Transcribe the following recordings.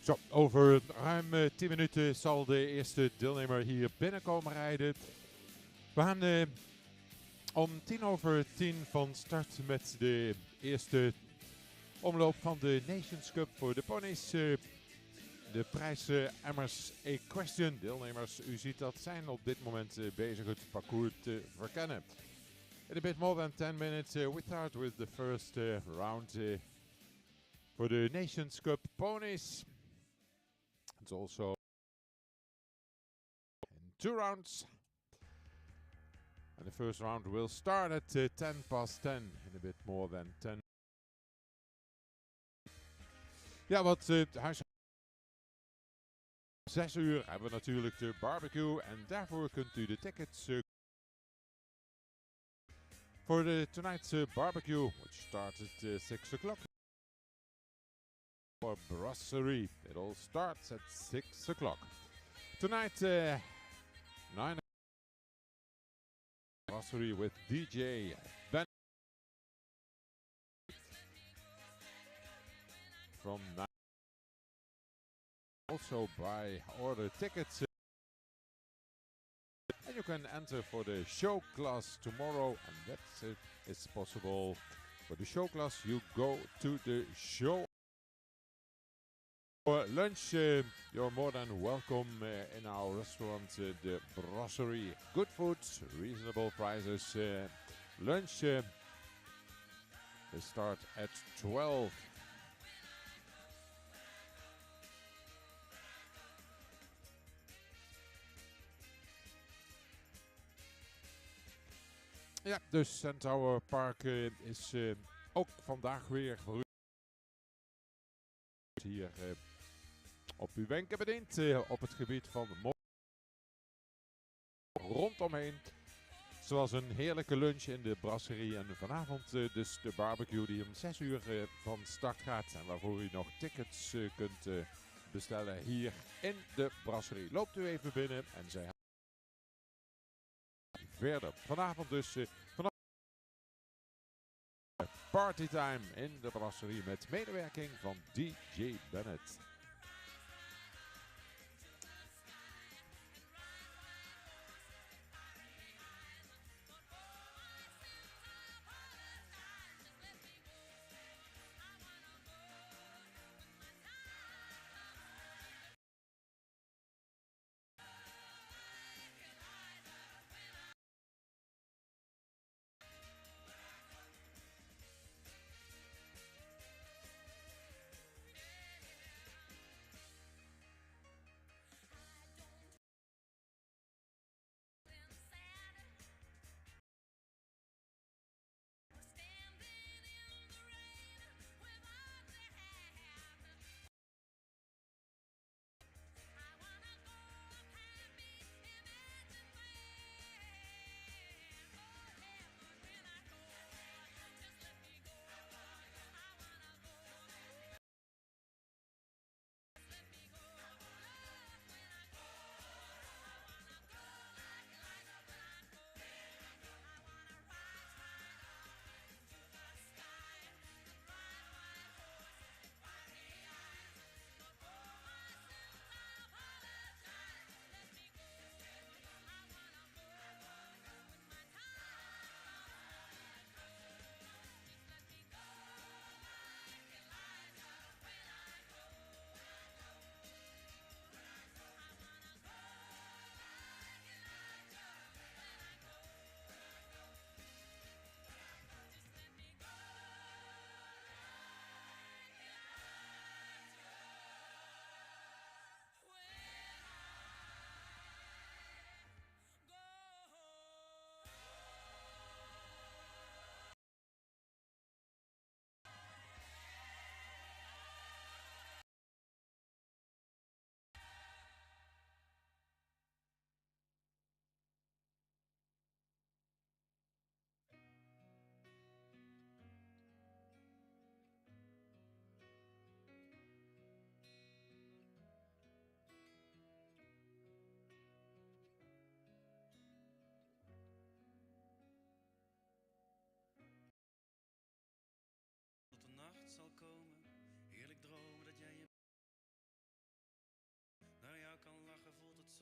Zo, over ruim 10 minuten zal de eerste deelnemer hier binnenkomen rijden. We gaan om 10:10 van start met de eerste omloop van de Nations Cup voor de Ponies. De prijs Emmers Equestrian deelnemers, u ziet dat, zijn op dit moment bezig het parcours te verkennen. In a bit more than 10 minutes, we start with the first round for the Nations Cup Ponies. It's also in 2 rounds. And the first round will start at 10:10, in a bit more than 10. Ja, wat huis. 6 uur hebben we natuurlijk de barbecue en daarvoor kunt u de tickets for the tonight's barbecue, which starts at 6 o'clock. For brasserie, it all starts at 6 o'clock. Tonight, 9 brasserie with DJ Ben from 9. Also buy order tickets. And you can enter for the show class tomorrow, and that is possible. For the show class, you go to the show. For lunch, you're more than welcome in our restaurant, the Brasserie. Good food, reasonable prices. Lunch they start at 12. Ja, dus Centaur Park is ook vandaag weer voor u hier op uw wenken bediend. Op het gebied van rondomheen. Zoals een heerlijke lunch in de brasserie. En vanavond dus de barbecue die om 6 uur van start gaat. En waarvoor u nog tickets kunt bestellen hier in de brasserie. Loopt u even binnen en zij verder. Vanavond dus vanaf partytime in de brasserie met medewerking van DJ Bennett.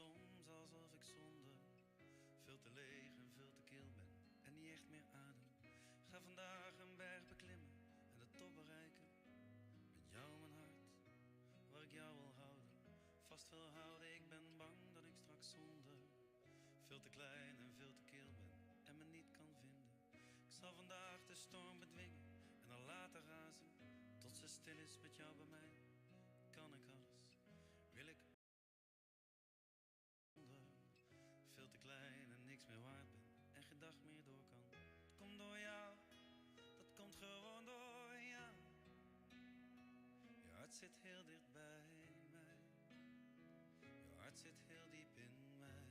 soms alsof ik zonder veel te leeg en veel te kil ben en niet echt meer adem. Ga vandaag een berg beklimmen en de top bereiken. Met jou mijn hart, waar ik jou wil houden. Vast wil houden, ik ben bang dat ik straks zonder veel te klein en veel te kil ben en me niet kan vinden. Ik zal vandaag de storm bedwingen en dan laten razen tot ze stil is met jou bij mij. Kan ik alles, wil ik zonder veel te klein en niks meer waard ben en geen dag meer door kan. Het komt door jou, dat komt gewoon door jou. Je hart zit heel dicht bij mij. Je hart zit heel diep in mij.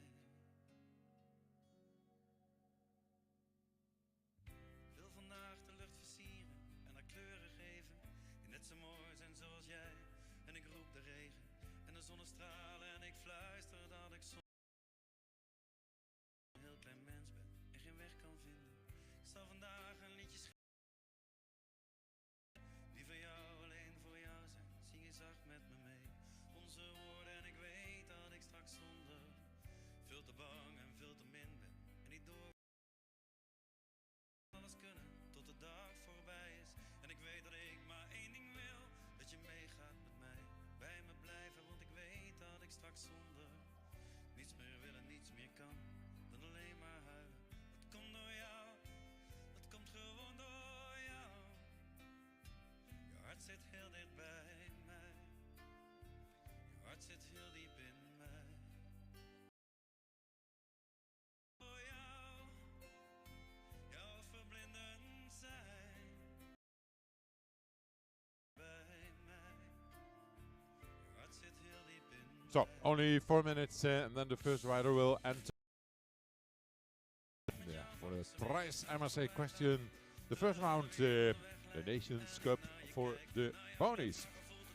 Wil vandaag de lucht versieren en haar kleuren geven, die net zo mooi zijn zoals jij. En ik roep de regen en de zonnestralen en ik fluister dat ik soms een heel klein mens ben en geen weg kan vinden. Ik zal vandaag een liedje schrijven die voor jou, alleen voor jou zijn. Zing je zacht met me mee onze woorden en ik weet dat ik straks zonder veel te bang en veel te min ben en niet door alles kunnen tot de dag voorbij is. En ik weet dat ik maar één ding wil, dat je meegaat met mij, bij me blijven, want ik weet dat ik straks zonder niets meer wil en niets meer kan dan alleen maar huilen. Dat komt door jou, dat komt gewoon door jou. Je hart zit heel dicht bij mij. Je hart zit heel diep in mij. Door jou, jouw verblindend zijn bij mij. Je hart zit heel diep in mij. So, only 4 minutes and then the first rider will enter. Yeah, for the prize MRC question. The first round, the Nations Cup for the Ponies.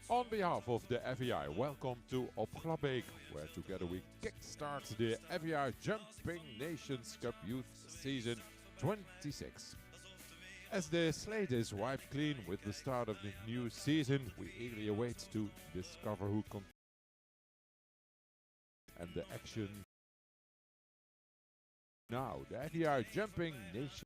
On behalf of the FEI, welcome to Opglabbeek, where together we kickstart the FEI Jumping Nations Cup Youth Season 26. As the slate is wiped clean with the start of the new season, we eagerly await to discover who continues and the action. Now, the FEI Jumping Nation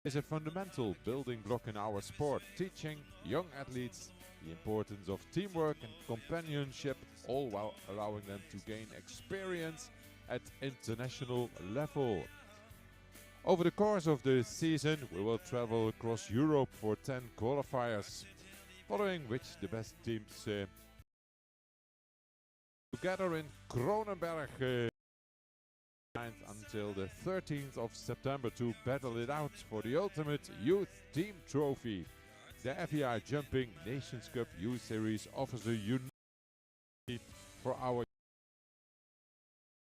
is a fundamental building block in our sport, teaching young athletes the importance of teamwork and companionship, all while allowing them to gain experience at international level. Over the course of the season, we will travel across Europe for 10 qualifiers, following which the best teams together in Kronenberg until the 13th of September to battle it out for the ultimate youth team trophy. The FEI Jumping Nations Cup Youth Series offers a unique for our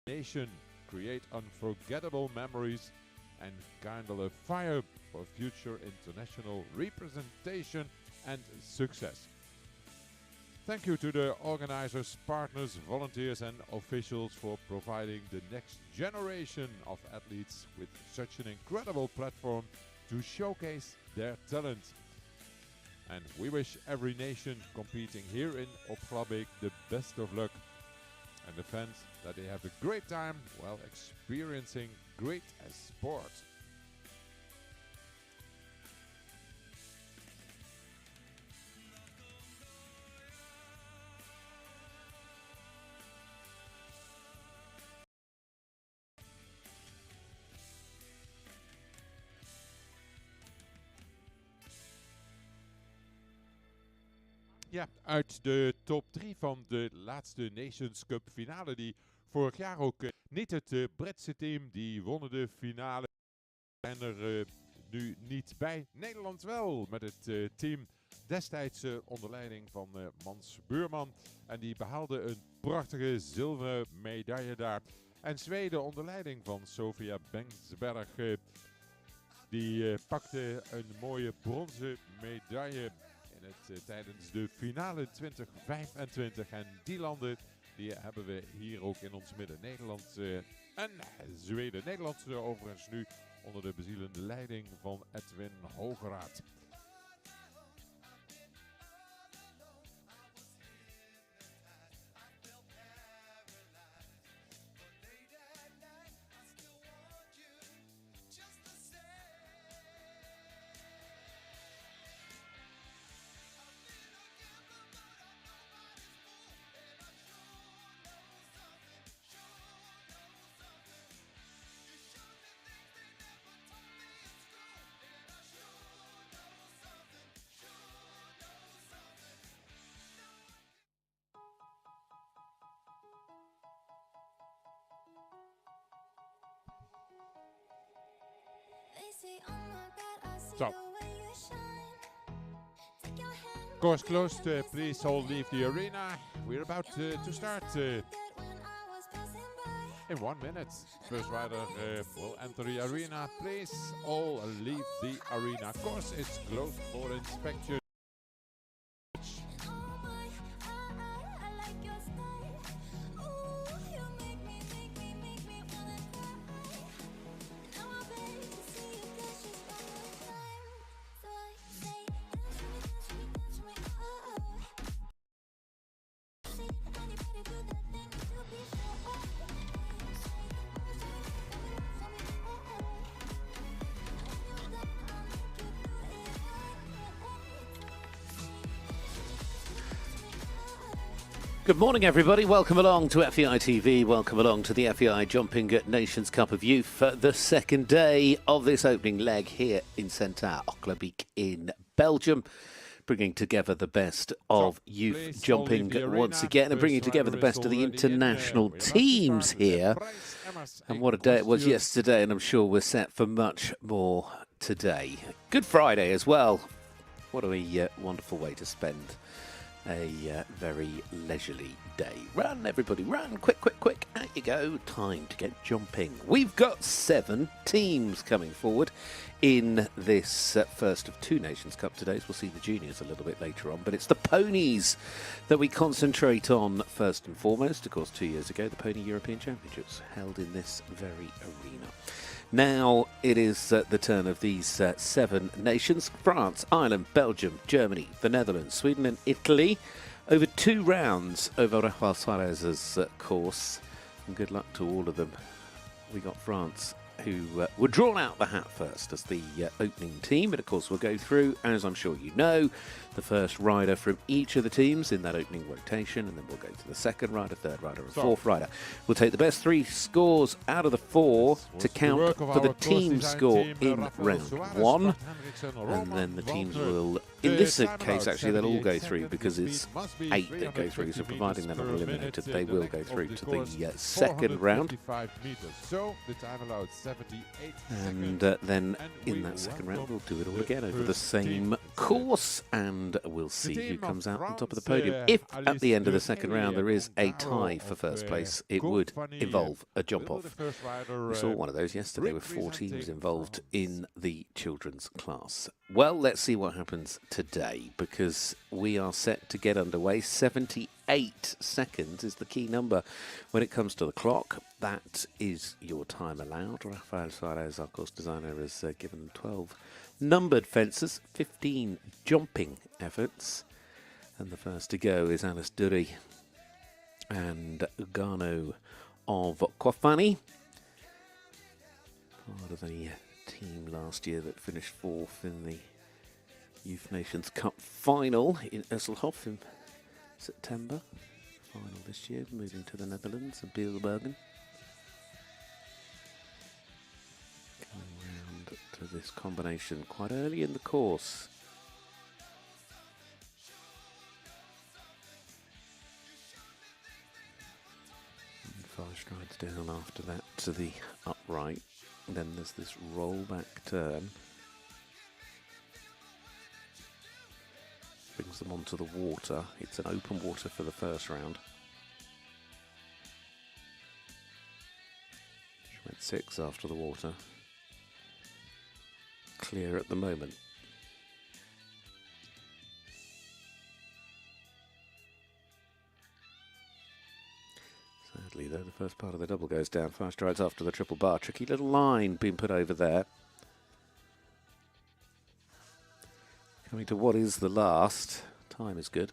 nation, create unforgettable memories and kindle a fire for future international representation and success. Thank you to the organizers, partners, volunteers and officials for providing the next generation of athletes with such an incredible platform to showcase their talent. And we wish every nation competing here in Opglabbeek the best of luck, and the fans that they have a great time while experiencing great sport. Ja, uit de top 3 van de laatste Nations Cup finale, die vorig jaar ook niet het Britse team, die wonnen de finale. Zijn er nu niet bij. Nederland wel, met het team destijds onder leiding van Mans Buurman. En die behaalde een prachtige zilveren medaille daar. En Zweden onder leiding van Sofia Bengtsberg, die pakte een mooie bronzen medaille tijdens de finale 2025. En die landen die hebben we hier ook in ons midden. Nederland en Zweden. Nederland overigens nu onder de bezielende leiding van Edwin Hogeraad. course closed. Please all leave the arena. We're about to start in 1 minute. First rider will enter the arena. Please all leave the arena. Of course, it's closed for inspection. Good morning, everybody. Welcome along to FEI TV. Welcome along to the FEI Jumping Nations Cup of Youth. The second day of this opening leg here in Centre Opglabbeek in Belgium. Bringing together the best of youth jumping once again and bringing together the best of the international teams here. And what a day it was yesterday, and I'm sure we're set for much more today. Good Friday as well. What a wonderful way to spend a very leisurely day. Run, everybody, run. Quick, quick, quick. Out you go. Time to get jumping. We've got 7 teams coming forward in this first of 2 Nations Cup today. We'll see the juniors a little bit later on, but it's the ponies that we concentrate on first and foremost. Of course, 2 years ago, the Pony European Championships held in this very arena. Now it is the turn of these 7 nations: France, Ireland, Belgium, Germany, the Netherlands, Sweden and Italy. Over 2 rounds over Rafael Suarez's course. And good luck to all of them. We got France, who were drawn out the hat first as the opening team. But of course we'll go through, as I'm sure you know, the first rider from each of the teams in that opening rotation, and then we'll go to the second rider, third rider and fourth rider. We'll take the best 3 scores out of the 4 to count for the team score in round 1, and then the teams will, in this case actually, they'll all go through because it's 8 that go through, so providing they're not eliminated, they will go through to the second round. And then in that second round we'll do it all again over the same course, and we'll see who comes out on top of the podium. If at the end of the second round there is a tie for first place, it would involve a jump off. We saw one of those yesterday with 4 teams involved in the children's class. Well, let's see what happens today, because we are set to get underway. 78 seconds is the key number when it comes to the clock. That is your time allowed. Rafael Suarez, our course designer, has given them 12 numbered fences, 15 jumping efforts, and the first to go is Alice Dury and Ugano of Kwafani, part of the team last year that finished 4th in the Youth Nations Cup final in Esselhof in September. Final this year, moving to the Netherlands and Bielbergen. To this combination quite early in the course. And 5 strides down after that to the upright. And then there's this rollback turn. Brings them onto the water. It's an open water for the first round. She went 6 after the water. Clear at the moment. Sadly though, the first part of the double goes down 5 strides after the triple bar. Tricky little line being put over there. Coming to what is the last. Time is good.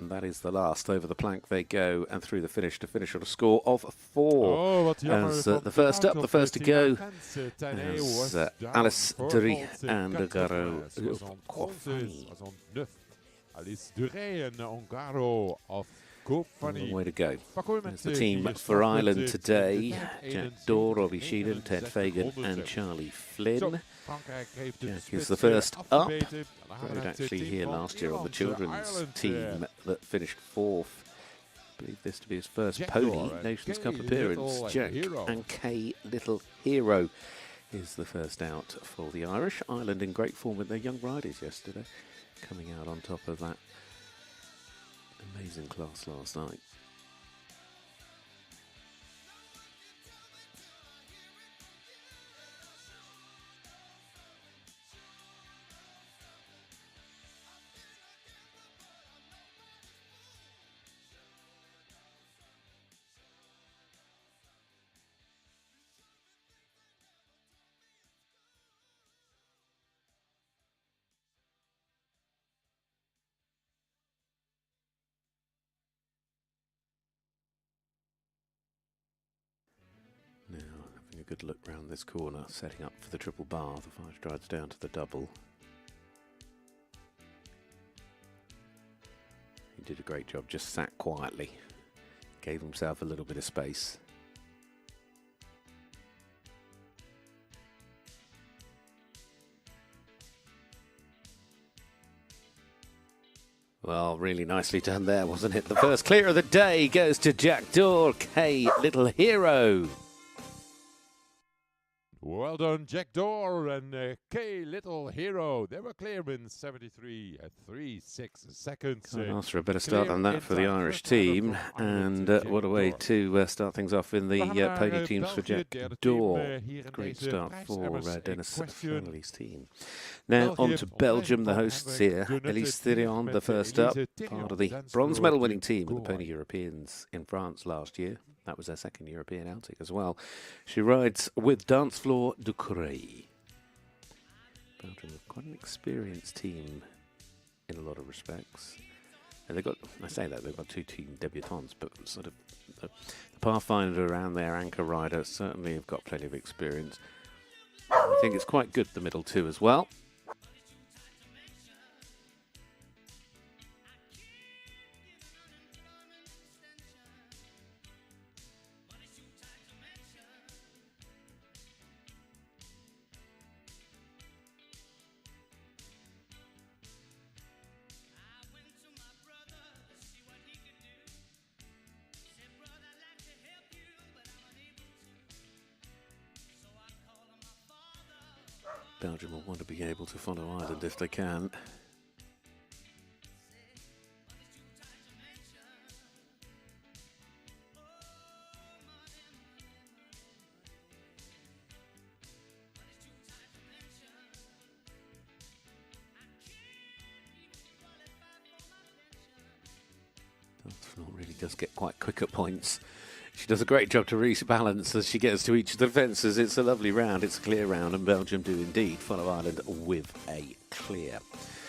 And that is the last. Over the plank they go and through the finish to finish on a score of 4. As the first up, the first to go, as Alice Dury and Ugaro Kwafani. Alice Dury and Ugaro of Kwafani. Way to go. There's the team for Ireland today. Jack Dorr, Robbie Sheehan, Ted Fagan and Charlie Flynn. Jack is the first up. Rode actually here last year on the children's team that finished 4th. I believe this to be his first Pony Nations Cup appearance. Jack and K Little Hero is the first out for the Irish. Ireland in great form with their young riders yesterday. coming out on top of that amazing class last night. Now, having a good look round this corner, setting up for the triple bar. The 5 strides down to the double. He did a great job, just sat quietly. Gave himself a little bit of space. Well, really nicely done there, wasn't it? The first clear of the day goes to Jack Dore, K Little Hero. Well done, Jack Dore and K Little Hero. They were clear in 73 3/6 seconds. Can't ask for a better start than that for the Irish team. And what a way to start things off in the pony teams for Jack Dore. Great start for Dennis Fowley's team. Now on to Belgium, the hosts here. Elise Thirion, the first up, part of the bronze medal winning team of the Pony Europeans in France last year. That was her second European outing as well. She rides with Dance Floor de Corée. Belgium have quite an experienced team in a lot of respects. And they've got, I say that, they've got 2 team debutantes, but sort of the Pathfinder and their anchor rider certainly have got plenty of experience. I think it's quite good, the middle 2 as well. Belgium will want to be able to follow Ireland if they can. Really does get quite quick at points. She does a great job to rebalance as she gets to each of the fences. It's a lovely round, it's a clear round, and Belgium do indeed follow Ireland with a clear.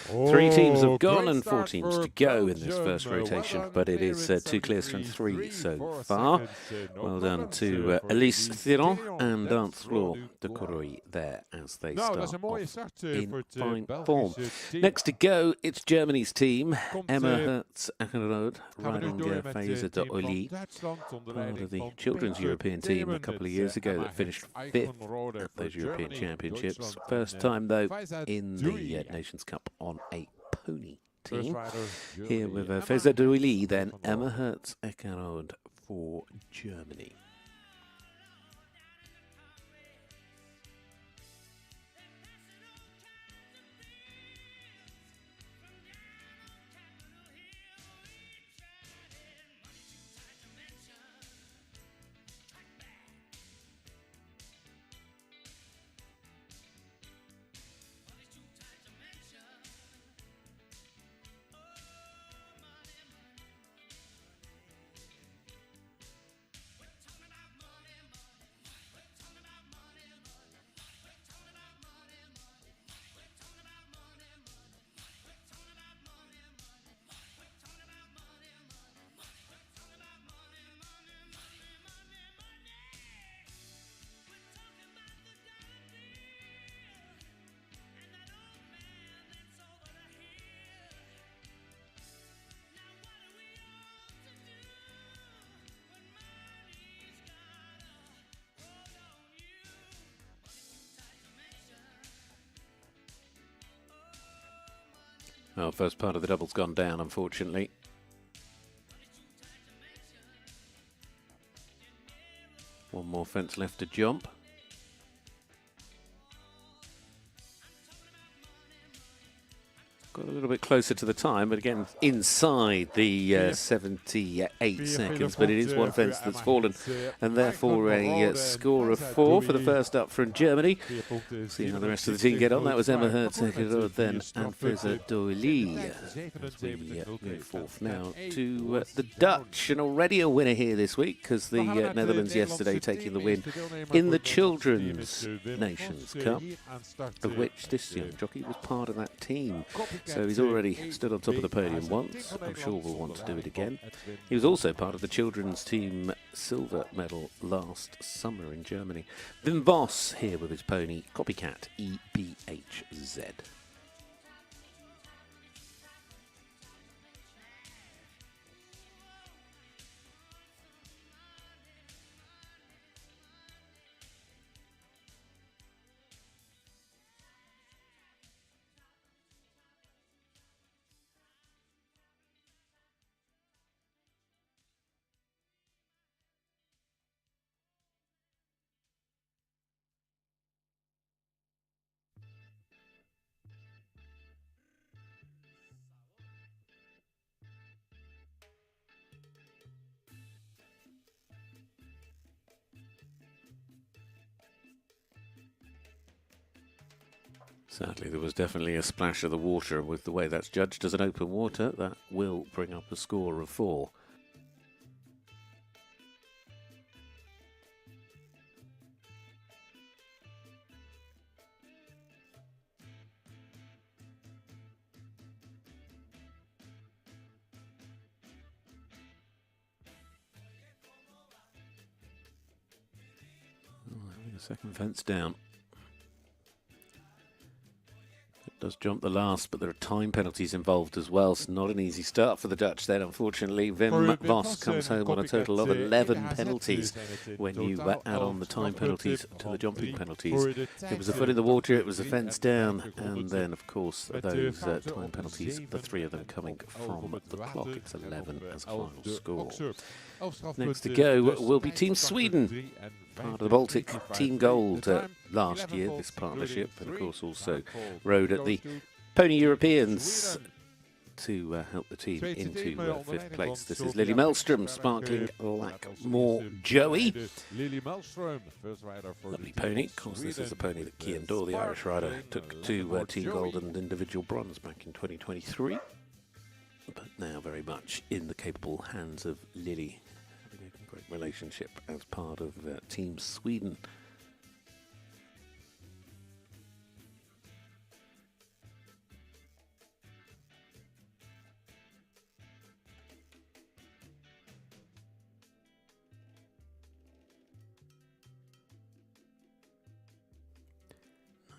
3 teams have gone and 4 teams to go in this first rotation, but it is 2 clears from 3 so far. Well done to Elise Thirion and Dance Floor de Corée there as they start off in fine form. Next to go, it's Germany's team. Emma Hertz-Acherode riding Feza de Oli, part of the children's European team a couple of years ago that finished 5th at those European Championships. First time, though, in the Nations Cup on a pony team. Here with Feza de Oli, then Emma Hertz-Acherode for Germany. Well, first part of the double's gone down, unfortunately. One more fence left to jump. got a little bit closer to the time, but again inside the 78 seconds. But it is one fence that's fallen, and therefore a score of 4 for the first up from Germany. See how the rest of the team get on. That was Emma Hertzeg, then Anfisa Doily. As we move forth now to the Dutch, and already a winner here this week, because the Netherlands yesterday taking the win in the Children's Nations Cup, of which this young jockey was part of that team. So he's already stood on top of the podium once. I'm sure we'll want to do it again. He was also part of the children's team silver medal last summer in Germany. Wim Vos here with his pony Copycat EBHZ. Sadly, there was definitely a splash of the water. With the way that's judged as an open water, that will bring up a score of 4. Having a second fence down. Does jump the last, but there are time penalties involved as well. It's not an easy start for the Dutch then, unfortunately. Wim Vos comes home on a total of 11 penalties when you add on the time penalties to the jumping penalties. It was a foot in the water, it was a fence down, and then, of course, those time penalties, the 3 of them coming from the clock. It's 11 as a final score. Next to go will be Team Sweden, part of the Baltic Team Gold last year, this partnership, and of course also rode at the Pony Europeans to help the team into 5th place. This is Lily Melstrom, Sparkling Lackmore Joey. Lovely pony. Of course, this is the pony that Cian Dorr, the Irish rider, took to Team Gold and individual bronze back in 2023. But now very much in the capable hands of Lily. Having a great relationship as part of Team Sweden.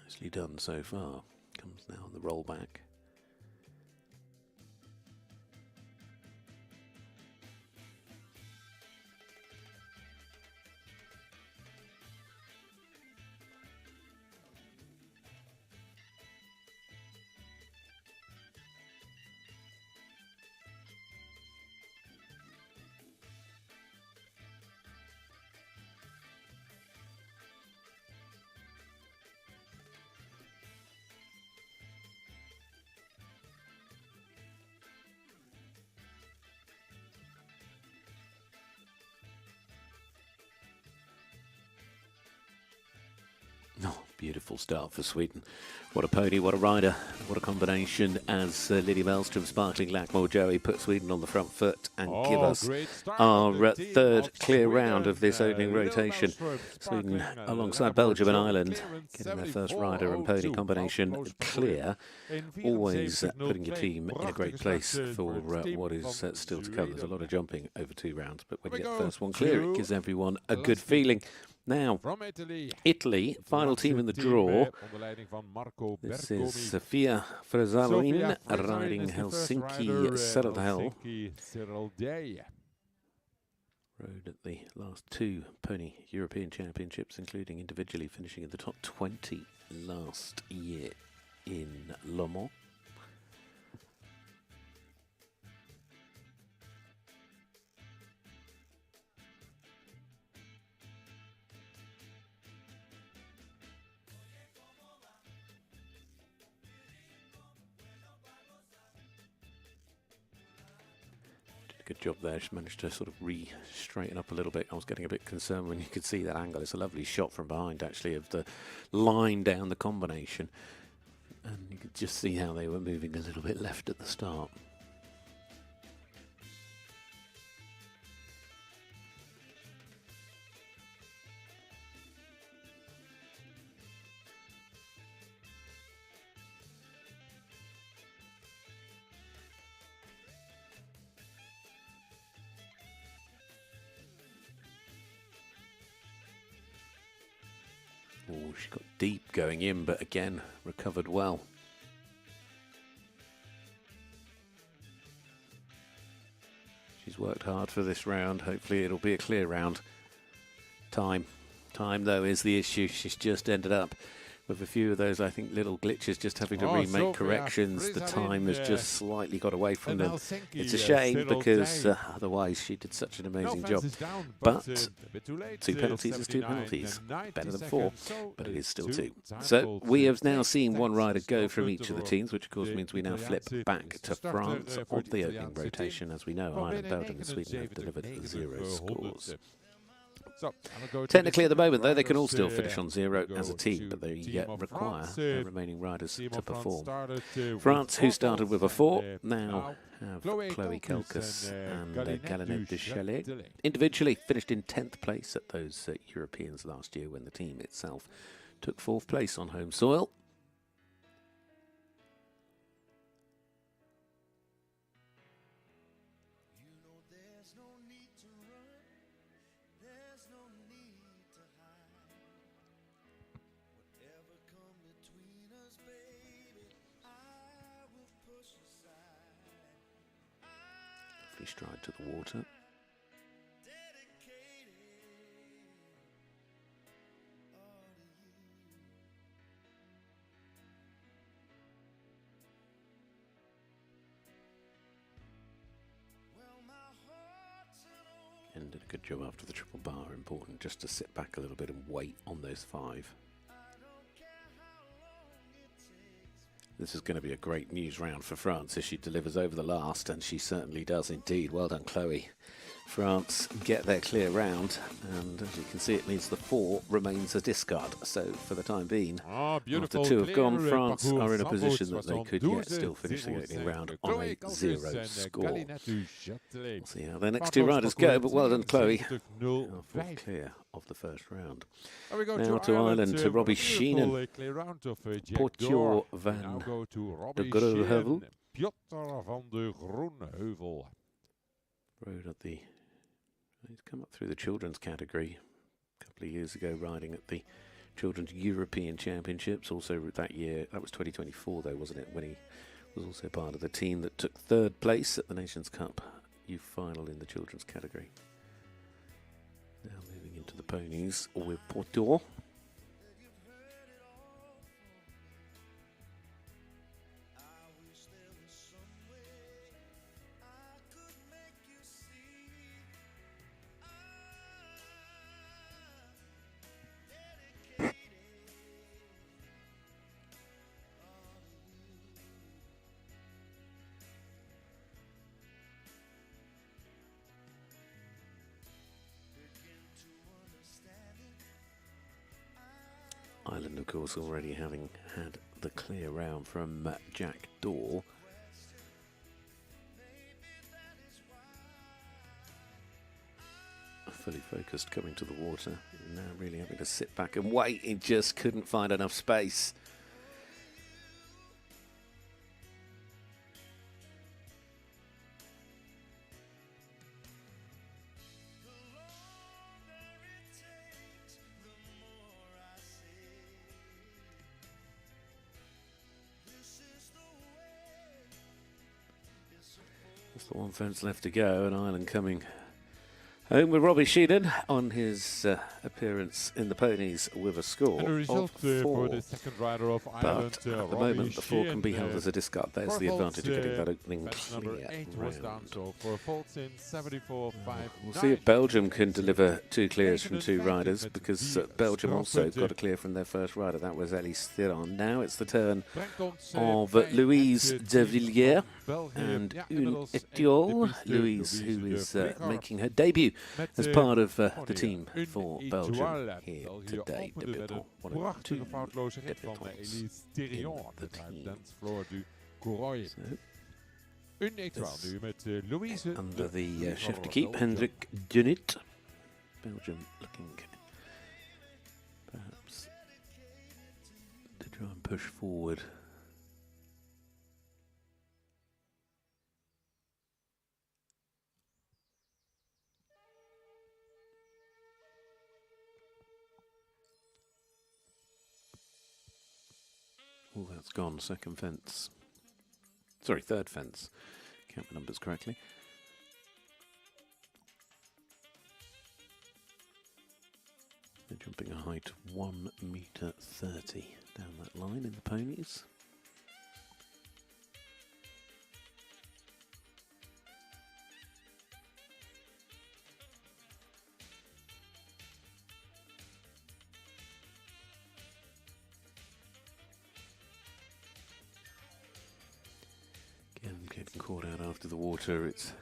Nicely done so far. Comes now on the rollback. Oh, beautiful start for Sweden. What a pony, what a rider, what a combination as Lily Melstrom, Sparkling Lackmore Joey put Sweden on the front foot and give us our 3rd clear round of this opening rotation. Sweden alongside Belgium and Ireland getting their first rider and pony combination clear. Always putting your team in a great place for what is still to come. There's a lot of jumping over 2 rounds, but when you get the first one clear, it gives everyone a good feeling. Now, Italy, final team in the draw. This is Sofia Fresalin riding Helsinki Cyril. Rode at the last 2 Pony European Championships, including individually finishing in the top 20 last year in Le Mans. Good job there. She managed to sort of straighten up a little bit. I was getting a bit concerned when you could see that angle. It's a lovely shot from behind, actually, of the line down the combination. And you could just see how they were moving a little bit left at the start. Oh, she got deep going in, but again, recovered well. She's worked hard for this round. Hopefully it'll be a clear round. Time, though, is the issue. She's just ended up with a few of those, I think, little glitches, just having to remake corrections. The time has just slightly got away from them. It's a shame because otherwise she did such an amazing job. But 2 penalties is 2 penalties. Better than 4, but it is still 2. So we have now seen 1 rider go from each of the teams, which of course means we now flip back to France on the opening rotation. As we know, Ireland, Belgium and Sweden have delivered 0 scores. Technically at the moment, though, they can all still finish on 0 as a team, but they require the remaining riders to perform. France, who started with a 4, now have Chloe Kelkus and Galinette de Chalet. Individually finished in 10th place at those Europeans last year when the team itself took 4th place on home soil. Stride to the water. And did a good job after the triple bar. Important just to sit back a little bit and wait on those 5. This is going to be a great news round for France if she delivers over the last, and she certainly does indeed. Well done, Chloe. France get their clear round, and as you can see, it means the 4 remains a discard. So for the time being, after 2 have gone, France are in a position that they could yet still finish the opening round on a 0 score. We'll see how their next 2 riders go, but well done, Chloe. Fourth clear of the first round. Now to Ireland, to Robbie Sheenan, Portio van de Groenheuvel. Rode at the... He's come up through the children's category a couple of years ago, riding at the Children's European Championships. Also that year, that was 2024 though, wasn't it, when he was also part of the team that took 3rd place at the Nations Cup youth final in the children's category. Now moving into the ponies with Porto. Ireland, of course, already having had the clear round from Jack Daw. Fully focused coming to the water. Now really having to sit back and wait. He just couldn't find enough space. Just the 1 fence left to go, and Ireland coming Home with Robbie Sheehan on his appearance in the Ponies with a score And the result of 4. for the second rider of Ireland, But at the Robbie moment, the 4 can be Sheehan, held as a discard. There's the for advantage of getting that opening match number clear 8 was down, round. so for faults in 74-5. We'll see if Belgium can deliver 2 clears from 2 riders, because Belgium also got a clear from their first rider. That was Elise Thiron. Now it's the turn of Louise de Villiers and Une Etiole. Louise, who is making her debut as part of the team for Belgium here today. Debutant, one of 2 debutants in the team. Une étoile nu met Louise. Under the chef de keep, Hendrik Dunit. Belgium looking perhaps to try and push forward. Oh, that's gone. Second fence. Sorry, third fence. Count the numbers correctly. They're jumping a height of 1.30 metre down that line in the Ponies. Again, getting caught out after the water, it's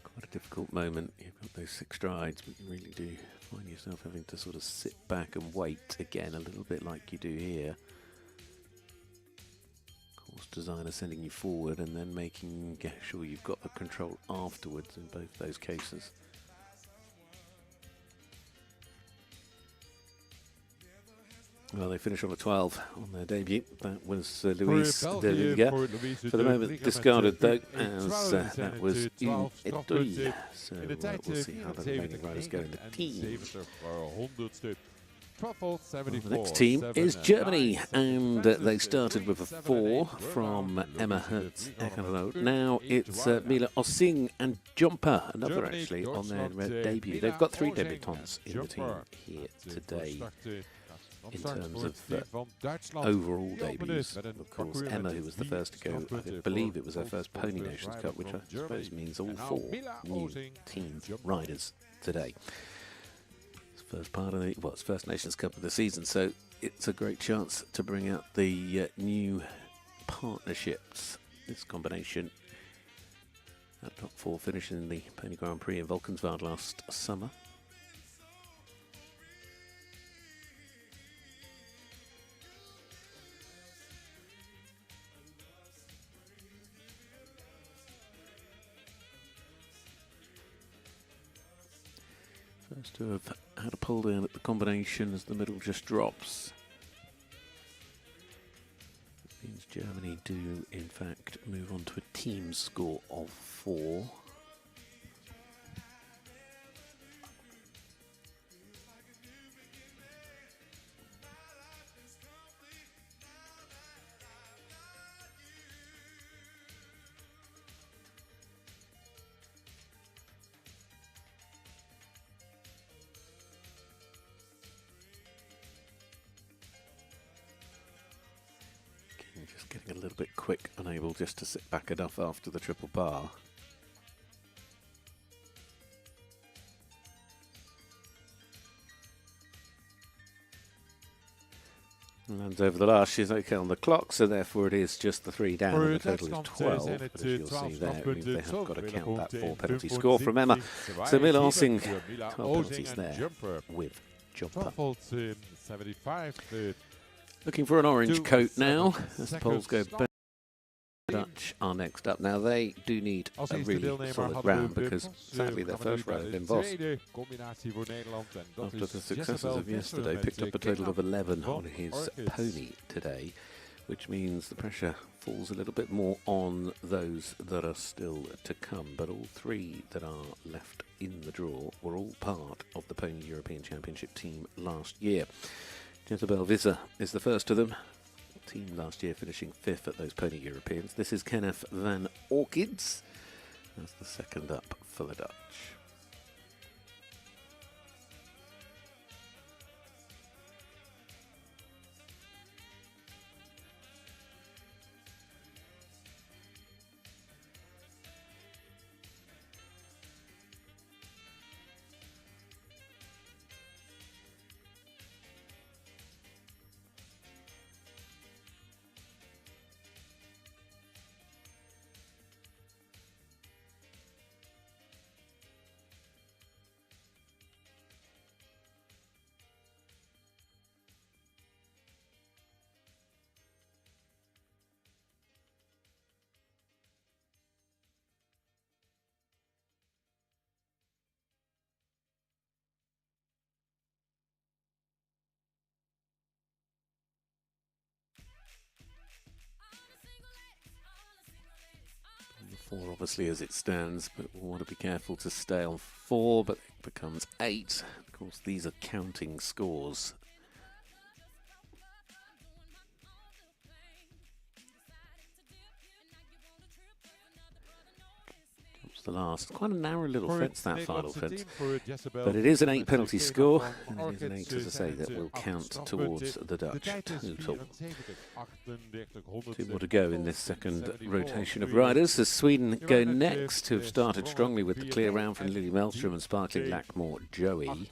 quite a difficult moment. You've got those 6 strides, but you really do find yourself having to sort of sit back and wait again, a little bit like you do here. Course designer sending you forward and then making sure you've got the control afterwards in both those cases. Well, they finish on a 12 on their debut. That was Louise de Villiers. For the moment, discarded though, as that was Une Etiole. So we'll see how the remaining riders go in the team. The next team is Germany, and they started with a 4 from Emma Hertz-Eckernrode. Now it's Mila Ossing and Jumper, another actually, on their debut. They've got 3 debutants in the team here today. In terms of overall debuts, of course, Emma, who was the first to go, I believe it was her first Pony Nations Cup, which I suppose means all 4 new team riders today. It's first part of the, well, it's first Nations Cup of the season, so it's a great chance to bring out the new partnerships. This combination, that top 4 finishing the Pony Grand Prix in Valkenswaard last summer. First to have had a pull down at the combination as the middle just drops. That means Germany do in fact move on to a team score of 4. Just getting a little bit quick, unable just to sit back enough after the triple bar. Lands over the last, she's okay on the clock, so therefore it is just the 3 down, and the total is 12. But as you'll see there, they have got to count that 4 penalty score from Emma. So Mila Ossing, 12 penalties there with Jumper. Looking for an orange coat now, as the polls go back. Dutch are next up. Now they do need a really solid round because sadly their first round had been Vos. After the successes of yesterday, picked up a total of 11 on his pony today, which means the pressure falls a little bit more on those that are still to come. But all 3 that are left in the draw were all part of the Pony European Championship team last year. Jezebel Visser is the first of them. Team last year finishing 5th at those Pony Europeans. This is Kenneth van Orchids. That's the second up for the Dutch. 4 obviously as it stands, but we'll want to be careful to stay on 4, but it becomes 8. Of course, these are counting scores. The last. Quite a narrow little fence, that final fence. But it is an 8 penalty score, and it is an 8, as I say, that will count towards the Dutch total. 2 more to go in this second rotation of riders, as Sweden go next, who have started strongly with the clear round from Lily Melstrom and Sparkling Lackmore Joey.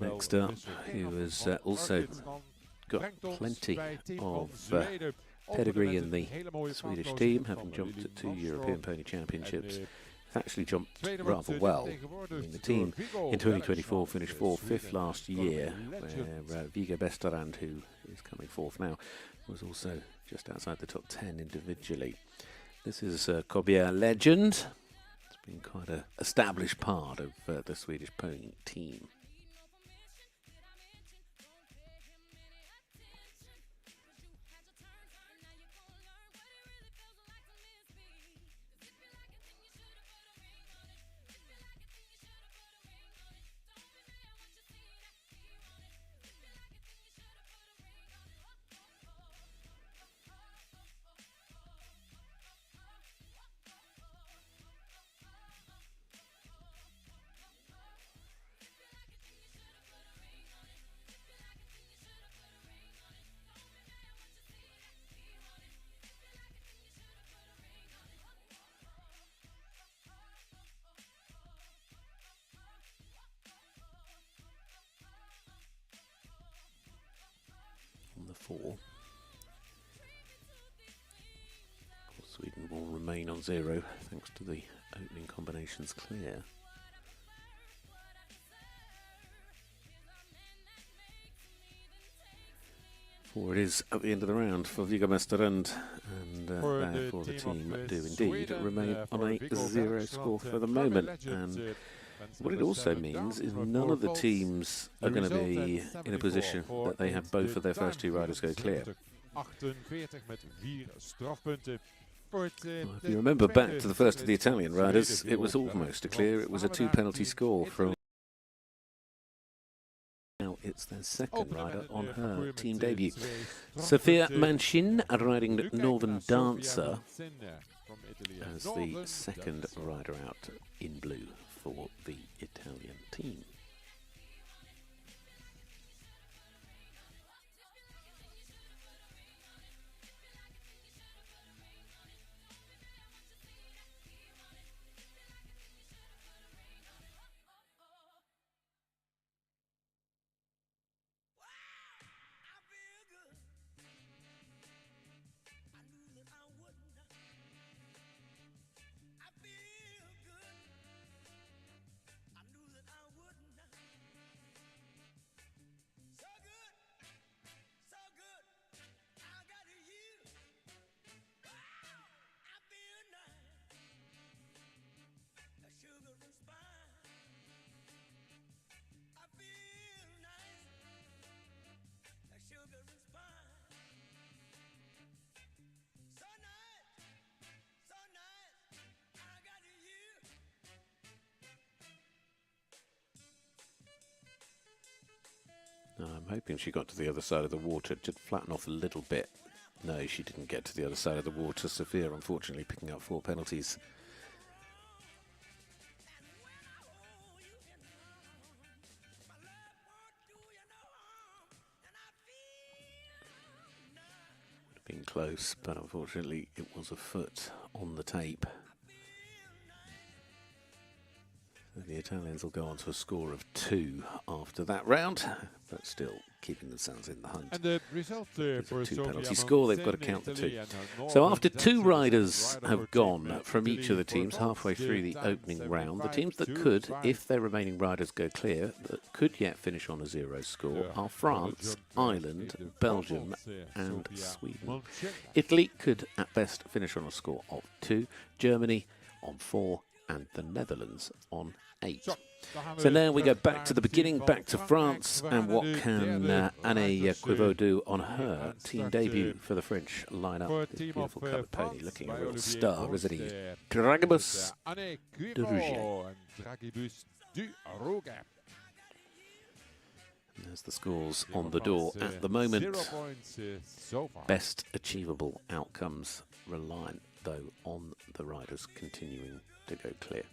Next up, who has also got plenty of pedigree in the Swedish team, having jumped at 2 European Pony Championships. It's actually jumped rather well. I mean, the team in 2024 finished 4th, 5th last year, where Viggo Besterand, who is coming 4th now, was also just outside the top 10 individually. This is Corbière legend. It's been quite an established part of the Swedish pony team. The 4. Sweden will remain on 0 thanks to the opening combinations clear. 4 it is at the end of the round for Viggo Besterand, and therefore the team do indeed remain on a 0 score for the moment. And what it also means is none of the teams are going to be in a position that they have both of their first 2 riders go clear. Well, if you remember back to the first of the Italian riders, it was almost a clear. It was a 2 penalty score from. Now it's their second rider on her team debut. Sophia Manchin riding Northern Dancer as the second rider out in blue for the Italian team. I'm hoping she got to the other side of the water. It did flatten off a little bit. No, she didn't get to the other side of the water. Sophia, unfortunately, picking up 4 penalties. Would have been close, but unfortunately, it was a foot on the tape. The Italians will go on to a score of 2 after that round, but still keeping themselves in the hunt. And the result for a 2 penalty score, they've got to count the 2. So after 2 riders have gone from each of the teams halfway through the opening round, the teams that could, if their remaining riders go clear, that could yet finish on a 0 score are France, Ireland, Belgium and Sweden. Italy could at best finish on a score of 2, Germany on 4, and the Netherlands on 8. So now we go back to the naar beginning, team back van to Frankrijk. France. We And gaan what de can derde Anne rijders, Quivot do on die her aan team start, debut for the French lineup? voor het This team beautiful of coloured pony France looking a bij real Olivier star, isn't he? Ooster. Dragibus Anne de Quivot Rouget. en Dragibus du Rouget. There's the scores Team on of the door France, at the 0 moment. points so far. Best achievable outcomes reliant, though, on the riders continuing to go clear.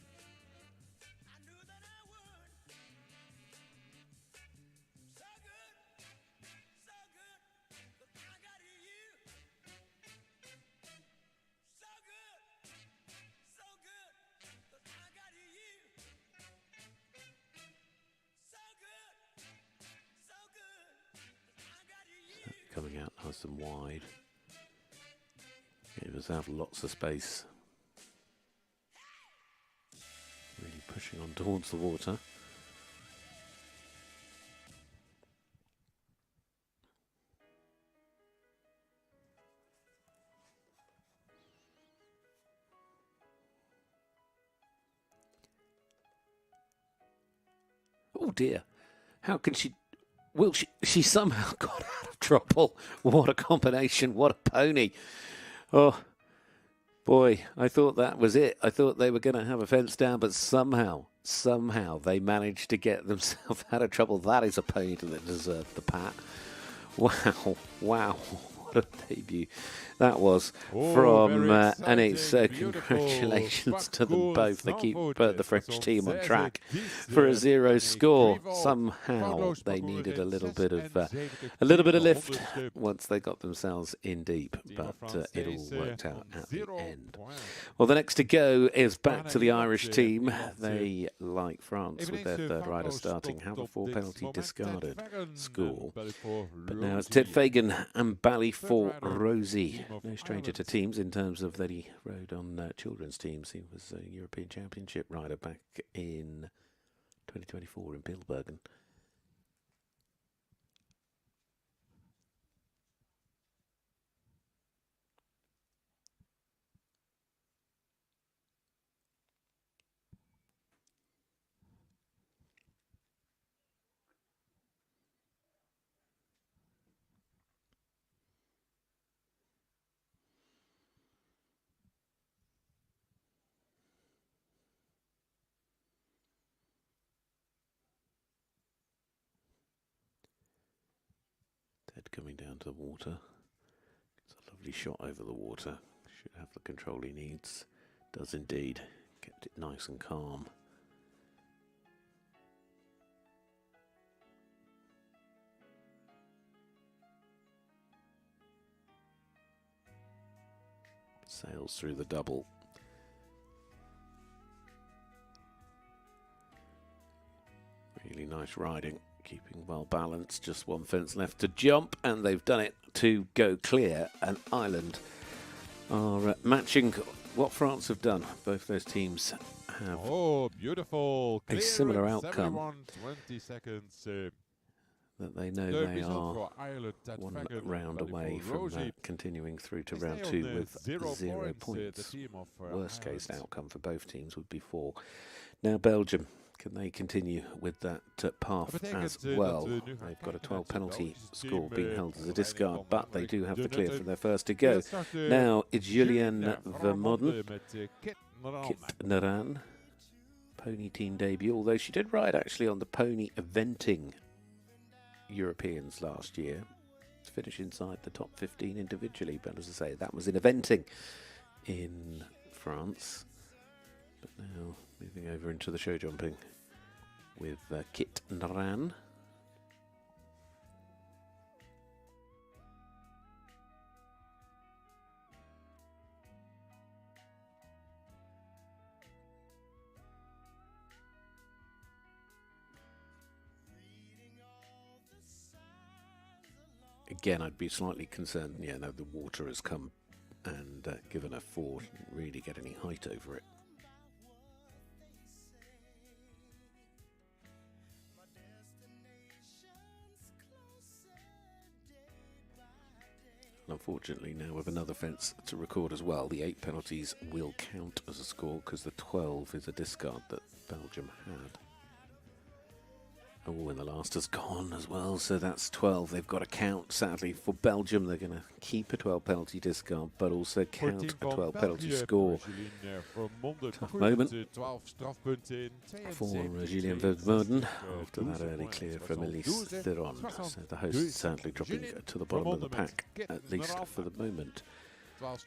Coming out nice and wide. Gave herself lots of space. Really pushing on towards the water. Oh dear. How can she... Will she somehow got out of trouble. What a combination. What a pony. Oh, boy, I thought that was it. I thought they were going to have a fence down, but somehow they managed to get themselves out of trouble. That is a pony that deserved the pat. Wow. What a debut that was from Anne. So congratulations to them both. They keep the French team on track for a 0 score. Somehow they needed a little bit of lift once they got themselves in deep, but it all worked out at the end. Well, the next to go is back to the Irish team. They, like France, with their third rider starting, have a 4 penalty discarded score. But now it's Ted Fagan and Ballyfor Rosie. No stranger to teams in terms of that he rode on children's teams. He was a European Championship rider back in 2024 in Pilbergen. Coming down to the water. It's a lovely shot over the water. Should have the control he needs. Does indeed. Kept it nice and calm. Sails through the double. Really nice riding. Keeping well balanced, just one fence left to jump, and they've done it to go clear. And Ireland are matching what France have done. Both those teams have beautiful. a similar outcome 20 seconds, that they know they are one round away from continuing through to round 2 with 0 points. Worst case outcome for both teams would be 4. Now Belgium. Can they continue with that path as well? They've got a 12 penalty score being held as a discard, but they do have the clear for their first to go. Now it's Julianne Vermodden, Kit Naran, pony team debut, although she did ride actually on the pony eventing Europeans last year. To finish inside the top 15 individually, but as I say, that was in eventing in France. But now moving over into the show jumping with Kit Naran. Again, I'd be slightly concerned. Yeah, no, the water has come and given her 4. Didn't really get any height over it. unfortunately, now with another fence to record as well, the 8 penalties will count as a score because the 12 is a discard that Belgium had. Oh, and the last has gone as well, so that's 12. They've got to count, sadly, for Belgium. They're going to keep a 12 penalty discard, but also count a 12 penalty score. Tough moment for Julien Vermeulen after that early clear from Elise Theron. So the hosts sadly dropping to the bottom of the pack, at least for the moment.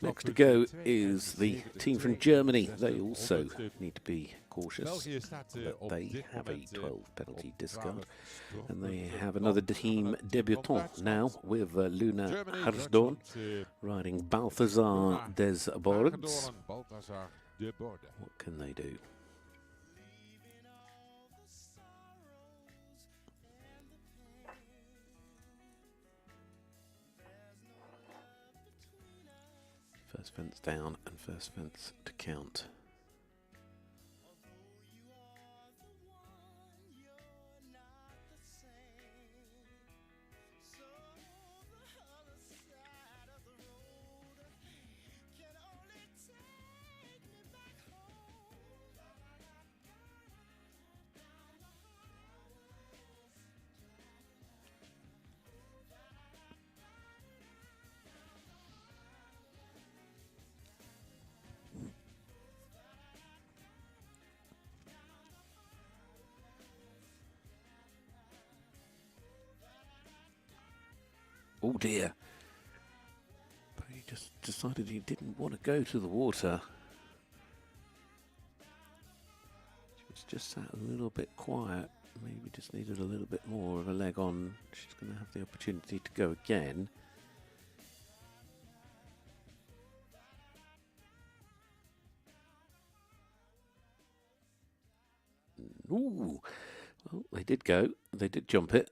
Next to go is the team from Germany. They also need to be cautious, but they have a 12 penalty discard. And they have another team debutant now with Luna Harsdorn riding Balthazar des Bords. What can they do? First fence down and first fence to count. Oh dear. But he just decided he didn't want to go to the water. She was just sat a little bit quiet. Maybe just needed a little bit more of a leg on. She's going to have the opportunity to go again. Ooh. Well, they did go. They did jump it.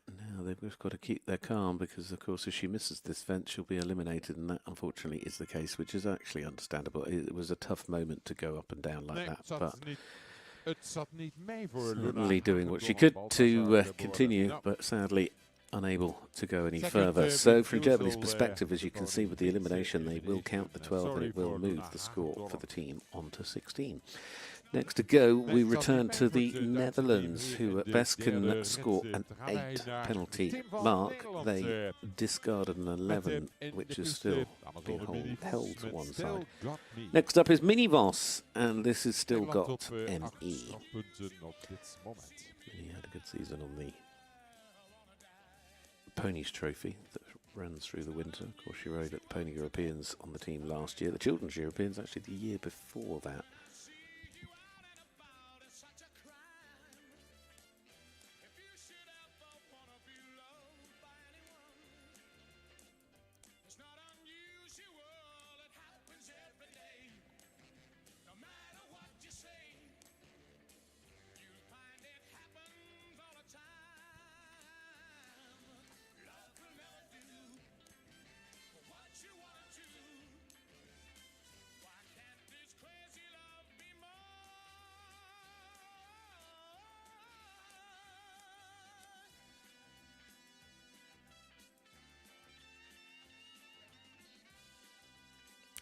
Now they've just got to keep their calm because, of course, if she misses this fence, she'll be eliminated, and that, unfortunately, is the case, which is actually understandable. It was a tough moment to go up and down like that, but certainly doing what she could to continue, but sadly unable to go any further. So from Germany's perspective, as you can see with the elimination, they will count the 12 and it will move the score for the team on to 16. Next to go, we return to the Netherlands, who at best can score an 8 penalty mark. They discarded an 11, which is still being held to one side. Next up is Minivos, and this has still got ME. He had a good season on the Ponies Trophy that ran through the winter. Of course, she rode at Pony Europeans on the team last year. The Children's Europeans actually the year before that.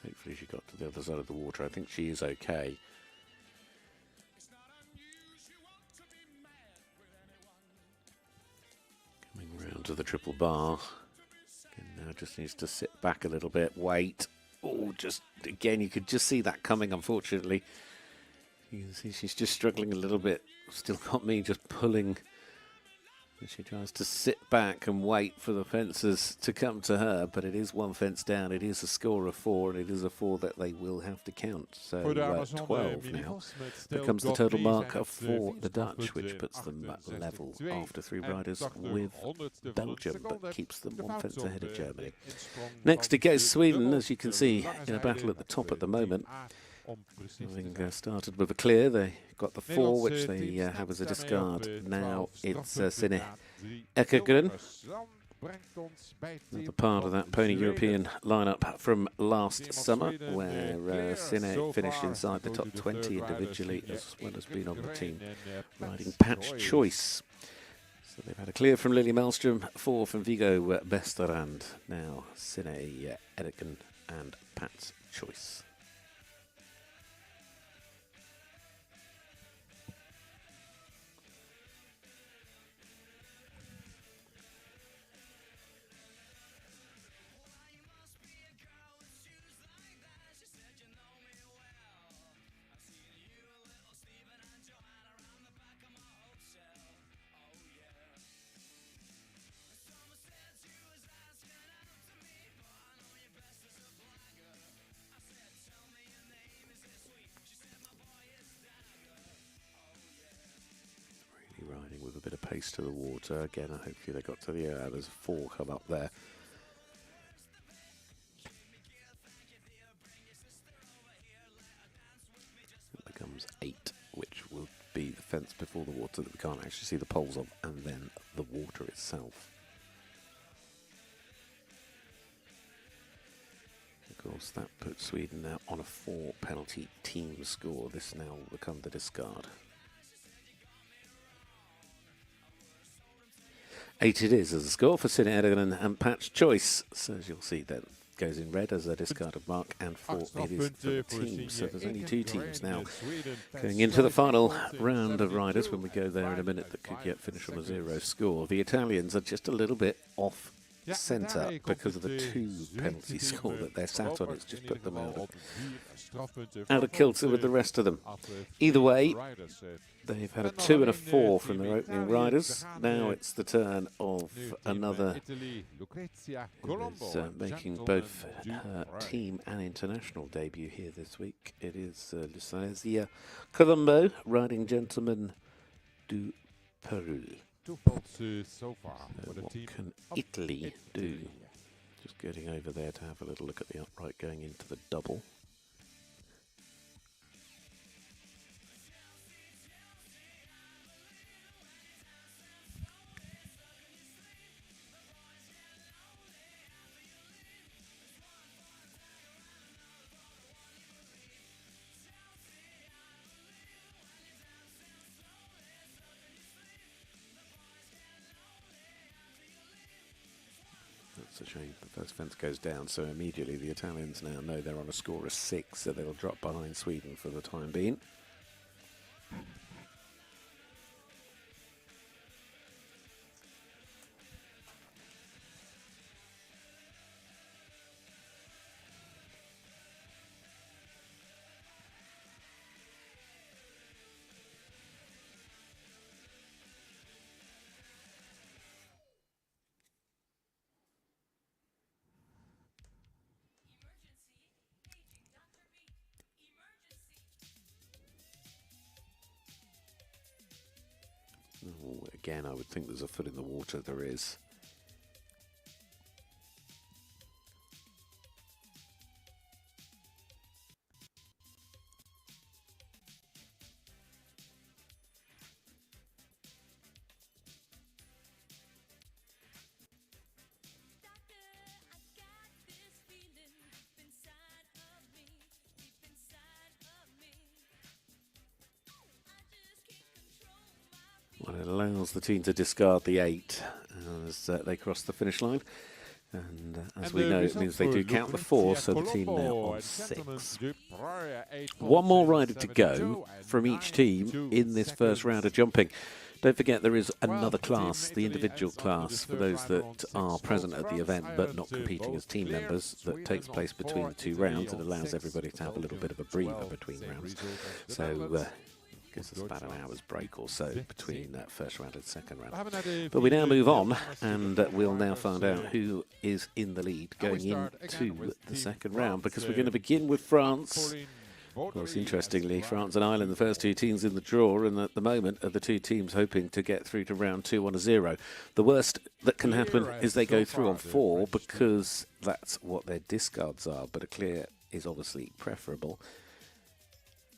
Hopefully she got to the other side of the water. I think she is okay. Coming round to the triple bar. Again, now just needs to sit back a little bit, wait. Oh, just again, you could just see that coming, unfortunately. You can see she's just struggling a little bit. Still got me just pulling. She tries to sit back and wait for the fencers to come to her, but it is one fence down. It is a score of 4, and it is a 4 that they will have to count. So 12 now becomes the total mark for the Dutch, which puts them level after 3 riders with Belgium, but keeps them 1 fence ahead of Germany. Next to goes Sweden, as you can see, in a battle at the top at the moment. Having started with a clear, they got the 4, which they have as a discard. Now it's Sinne Ekkergren, another part of that Pony European lineup from last summer, where Sinne finished inside the top 20 individually, as well as being on the team riding Patch Choice. So they've had a clear from Lily Maelstrom, 4 from Vigo Besterand, now Sine Edigan and Pat's Choice. Riding with a bit of pace to the water. Again, hopefully they got to the air. There's 4 come up there. It becomes 8, which will be the fence before the water that we can't actually see the poles of, and then the water itself. Of course, that puts Sweden now on a 4 penalty team score. This now will become the discard. 8 it is as a score for Sine Edigan and Pat's Choice. So as you'll see, that goes in red as a discarded mark, and 4 it is for the team. So there's only 2 teams now going into the final round of riders when we go there in a minute that could yet finish on a 0 score. The Italians are just a little bit off centre because of the 2 penalty score that they're sat on. It's just put them out of kilter with the rest of them. Either way, they've had a 2 and a 4 from their opening riders. Now it's the turn of another who's making both her team and international debut here this week. It is Lucia Colombo, riding Gentleman du Peru. 2 faults so far. What can Italy do? Just getting over there to have a little look at the upright going into the double. It's a shame the first fence goes down, so immediately the Italians now know they're on a score of 6, so they'll drop behind Sweden for the time being. Oh, again, I would think there's a foot in the water. There is. Well, it allows the team to discard the 8 as they cross the finish line. And as we know, it means they do count the 4, so the team now on 6. One more rider to go from each team in this first round of jumping. Don't forget there is another class, the individual class, for those that are present at the event but not competing as team members, that takes place between the 2 rounds and allows everybody to have a little bit of a breather between rounds. So gives us about an hour's break or so between that first round and second round. But we now move on, and we'll now find out who is in the lead going into the second round, because we're going to begin with France. Of course, interestingly, France and Ireland, the first 2 teams in the draw, and at the moment are the 2 teams hoping to get through to round 2 on a 0. The worst that can happen is they go through on 4, because that's what their discards are, but a clear is obviously preferable.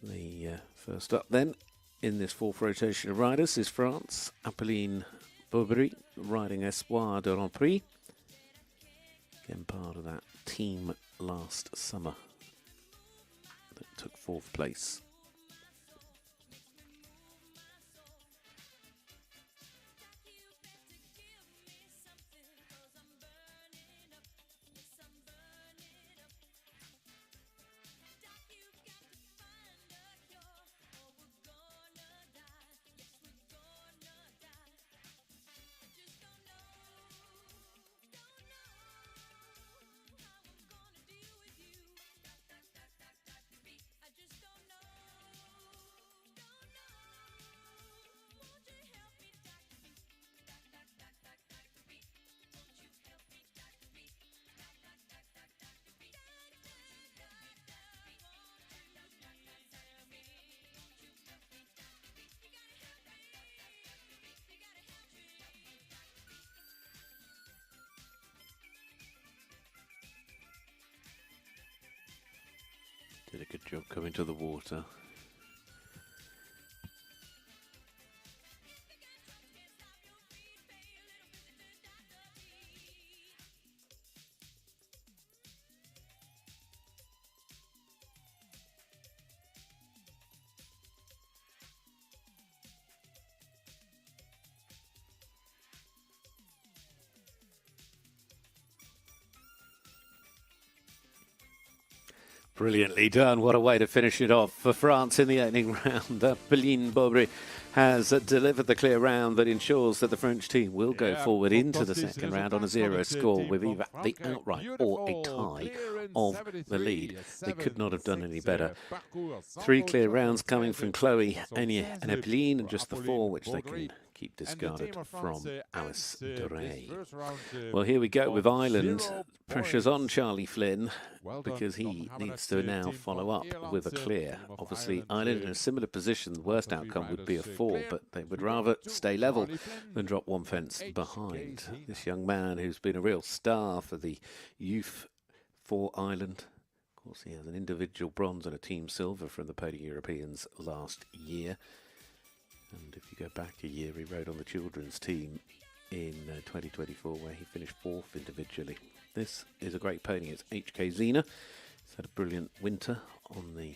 The first up then in this 4th rotation of riders is France, Apolline Beaubry, riding Espoir de Grand Prix. Again, part of that team last summer that took 4th place. a good job coming to the water. Brilliantly done. What a way to finish it off for France in the opening round. Pauline Bobry has delivered the clear round that ensures that the French team will go forward into the second round on a 0 score with either the outright or a tie of the lead. They could not have done any better. 3 clear rounds coming from Chloe, Anya and Pauline, and just the 4 which they can keep discarded from Alice Duray. Well, here we go with Ireland. Pressure's on Charlie Flynn because he needs to now follow up with a clear. Obviously, Ireland in a similar position. The worst outcome would be a 4, but they would rather stay level than drop 1 fence behind. This young man who's been a real star for the youth for Ireland. Of course, he has an individual bronze and a team silver from the Pony Europeans last year. And if you go back a year, he rode on the children's team in 2024, where he finished 4th individually. This is a great pony. It's HK Xena. He's had a brilliant winter on the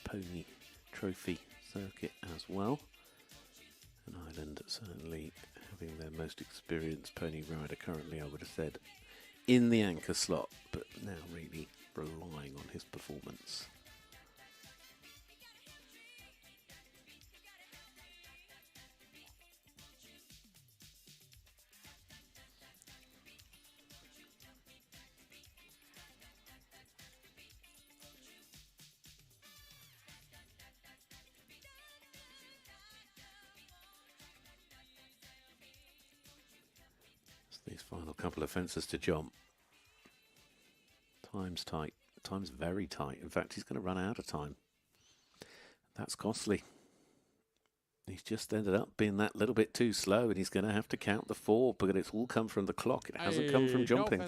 Pony Trophy circuit as well. And Ireland certainly having their most experienced pony rider currently, I would have said, in the anchor slot, but now really relying on his performance. These final couple of fences to jump. Time's tight. Time's very tight. In fact, he's going to run out of time. That's costly. He's just ended up being that little bit too slow, and he's going to have to count the 4, but it's all come from the clock. It hasn't come from jumping.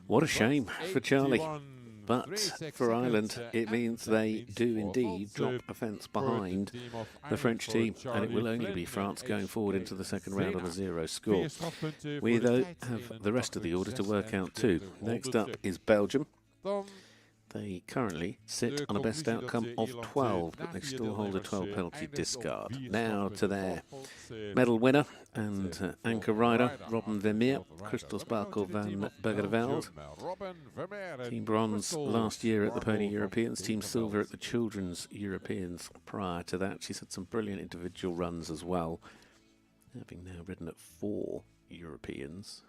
What a shame for Charlie. But for Ireland, it means they do indeed drop a fence behind the French team, and it will only be France going forward into the second round on a 0 score. We, though, have the rest of the order to work out too. Next up is Belgium. They currently sit on a best outcome of 12, but they still hold a 12 penalty discard. Now to their medal winner and anchor rider, Robin Vermeer, Crystal Sparkle van Bergerveld. Team bronze last year at the Pony Europeans, team silver at the Children's Europeans prior to that. She's had some brilliant individual runs as well, having now ridden at 4 Europeans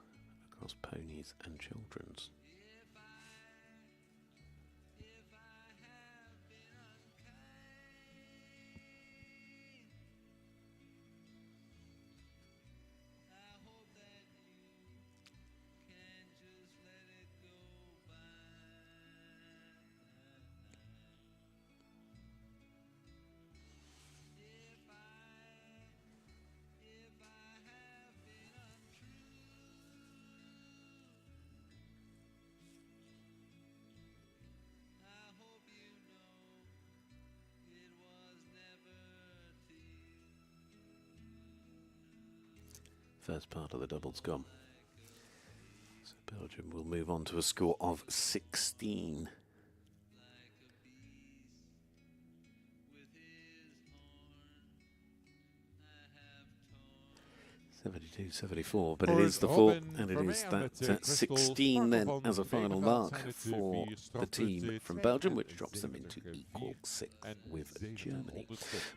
across ponies and children's. First part of the double's gone. So Belgium will move on to a score of 16. 72-74, but it is the 4, and it is that 16 then as a final mark for the team from Belgium, which drops them into equal 6 with Germany.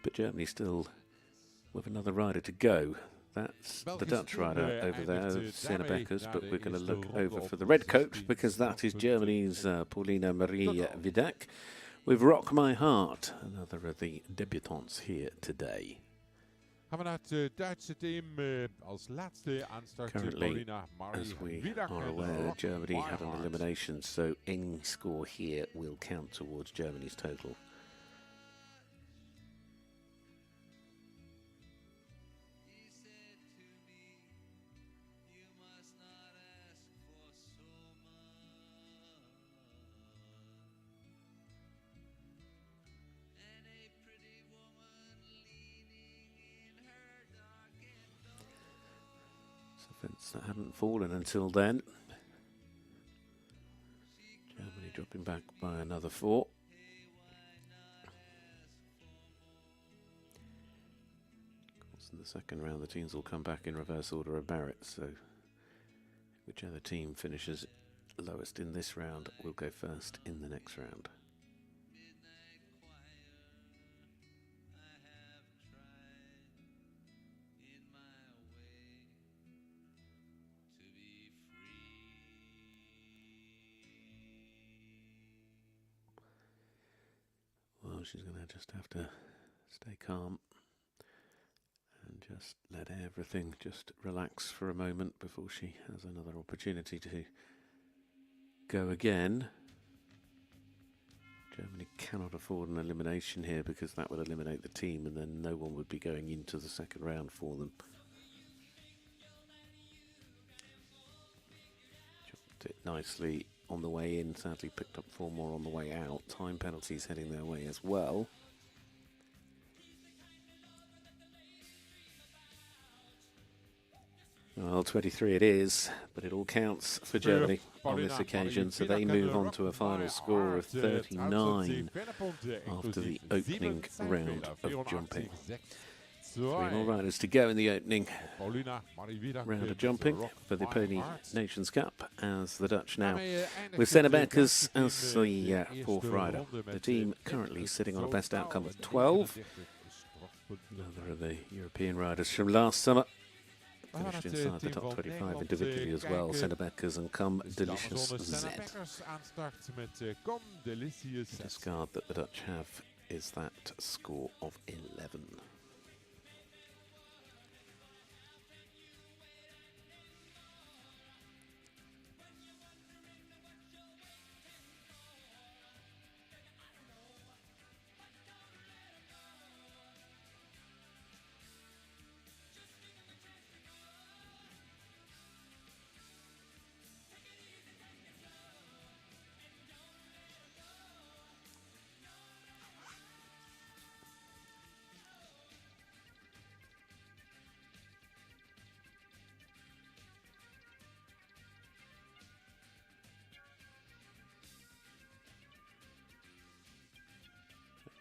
But Germany still with another rider to go. That's the Dutch rider over there, Senna Beckers, but we're going to look over for the red coat because that is Germany's Paulina Marie Vidak with Rock My Heart, another of the debutantes here today. Currently, as we are aware, Germany had an elimination, so any score here will count towards Germany's total. Fence that hadn't fallen until then. Germany dropping back by another 4. Of course, in the second round, the teams will come back in reverse order of merit, so whichever team finishes lowest in this round will go first in the next round. Well, she's going to just have to stay calm and just let everything just relax for a moment before she has another opportunity to go again. Germany cannot afford an elimination here because that would eliminate the team and then no one would be going into the second round for them. Chopped it nicely on the way in, sadly picked up 4 more on the way out. Time penalties heading their way as well. Well, 23 it is, but it all counts for Germany on this occasion, so they move on to a final score of 39 after the opening round of jumping. 3 more riders to go in the opening round of jumping for the Pony Nations Cup, as the Dutch now with Sennebeck as the 4th rider. The team currently sitting on a best outcome of 12. Another of the European riders from last summer finished inside the top 25 individually as well. Sennebeckers and Come Delicious Z. The discard that the Dutch have is that score of 11.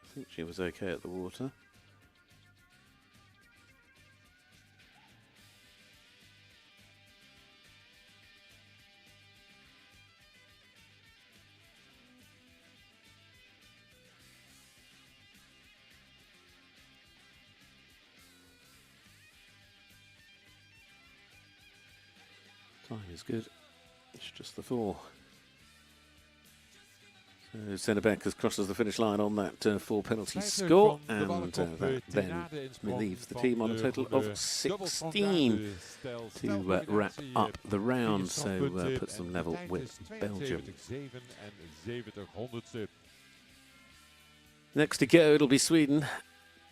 I think she was okay at the water. Time is good. It's just the 4. Sennebeck crosses the finish line on that 4 penalty score, and that then leaves the team on a total of 16 to wrap up the round, so puts them level with Belgium. Next to go, it'll be Sweden.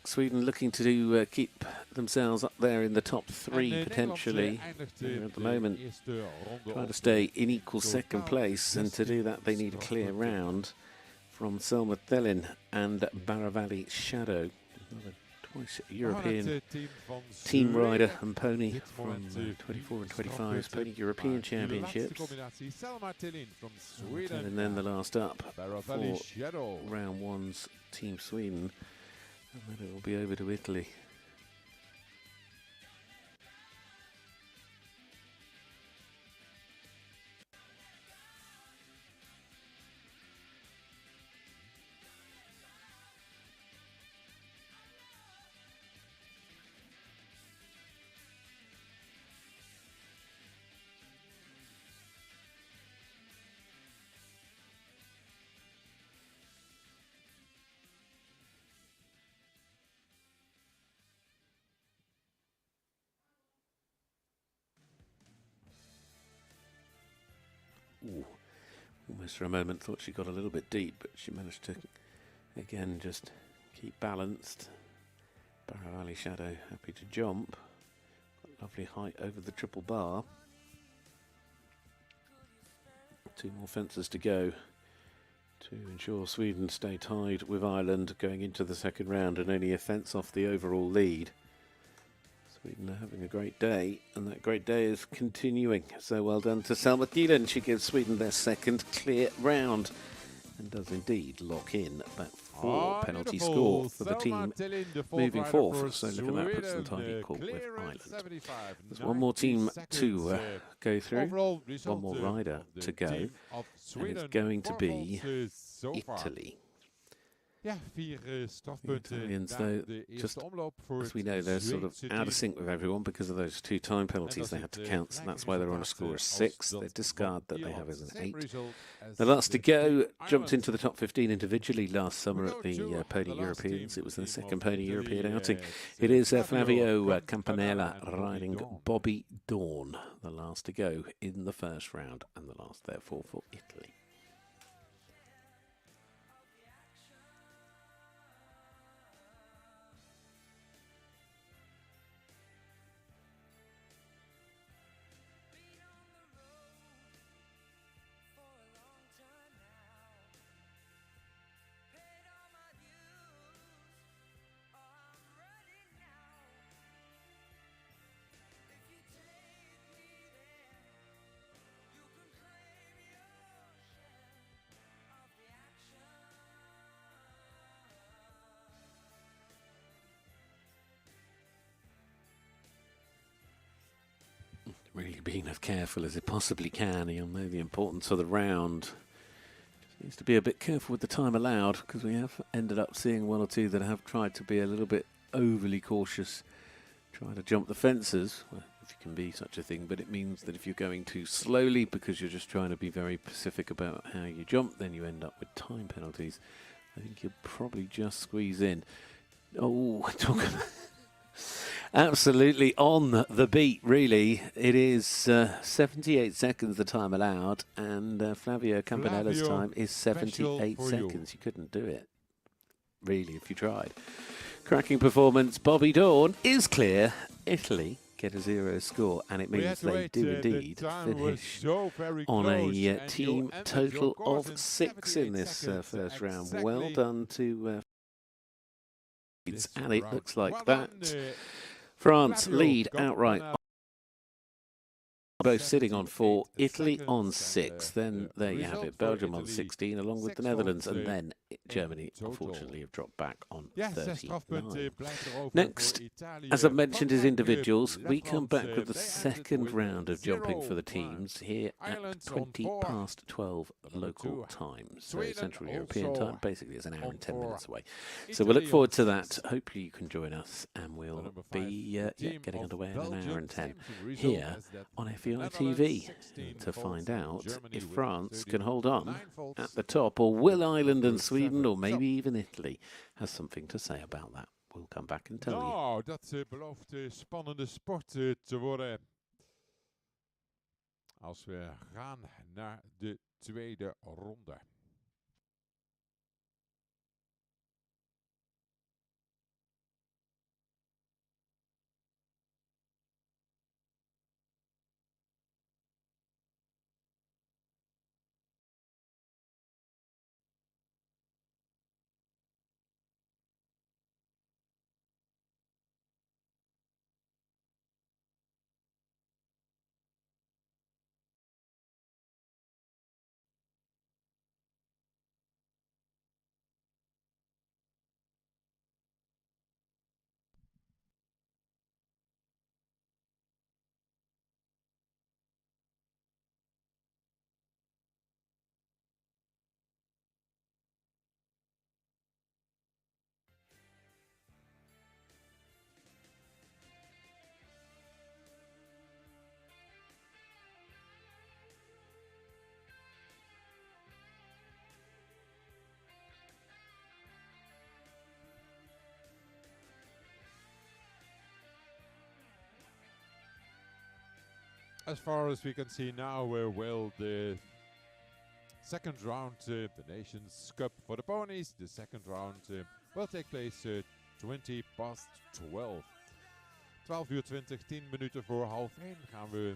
Sweden looking to keep themselves up there in the top 3 potentially. They're at the moment trying to stay in equal second place, and to do that they need a clear round from Selma Thelin and Baravali Shadow. Another twice European team rider and pony from 24 and 25's Pony European Championships. And then the last up for round 1's Team Sweden. And then it will be over to Italy. Ooh, almost for a moment thought she got a little bit deep, but she managed to, again, just keep balanced. Baravali Shadow happy to jump. Got lovely height over the triple bar. 2 more fences to go to ensure Sweden stay tied with Ireland going into the second round, and only a fence off the overall lead. Sweden are having a great day, and that great day is continuing. So well done to Selma Thielen. She gives Sweden their second clear round and does indeed lock in that 4 penalty score for the team moving forth. So look at that, puts them time equal with Ireland. There's one more team to go through, one more rider to go, and it's going to be Italy. Ja, 4 strafpunten. Italians, though, just as we know, they're sort of out of sync with everyone because of those 2 time penalties they had to count, so that's why they're on a score of 6. They discard that they have as an 8. The last to go jumped into the top 15 individually last summer at the Pony Europeans. It was their second Pony European outing. It is Flavio Campanella riding Bobby Dawn, the last to go in the first round, and the last, therefore, for Italy. Really being as careful as it possibly can. He'll know the importance of the round. Just needs to be a bit careful with the time allowed, because we have ended up seeing 1 or 2 that have tried to be a little bit overly cautious, trying to jump the fences, well, if you can be such a thing. But it means that if you're going too slowly because you're just trying to be very specific about how you jump, then you end up with time penalties. I think you'll probably just squeeze in. Oh, talk about... Absolutely on the beat, really. It is 78 seconds the time allowed, and Flavio Campanella's time is 78 seconds. You couldn't do it, really, if you tried. Cracking performance. Bobby Dawn is clear. Italy get a 0 score, and it means they do indeed finish on a team total of 6 in this first round. Well done to and it looks like that. France lead outright, both sitting on 4, Italy on 6. Then there you have it, Belgium on 16 along with the Netherlands, and then Germany unfortunately have dropped back on 39. Next, as I've mentioned, is individuals. We come back with the second round of jumping for the teams here at 20 past 12 local time, so Central European time. Basically it's an hour and 10 minutes away, so we'll look forward to that. Hopefully you can join us, and we'll be getting underway in an hour and 10 here on FEI TV to find out if France can hold on at the top, or will Ireland and Sweden, or maybe even Italy, has something to say about that. We'll come back and tell you. Nou, dat belooft spannende sport te worden. Als we gaan naar de tweede ronde. As far as we can see now, well, the second round, the Nations Cup for the ponies, the second round will take place 20 past 12. 12 uur 20, 10 minuten voor half 1 gaan we,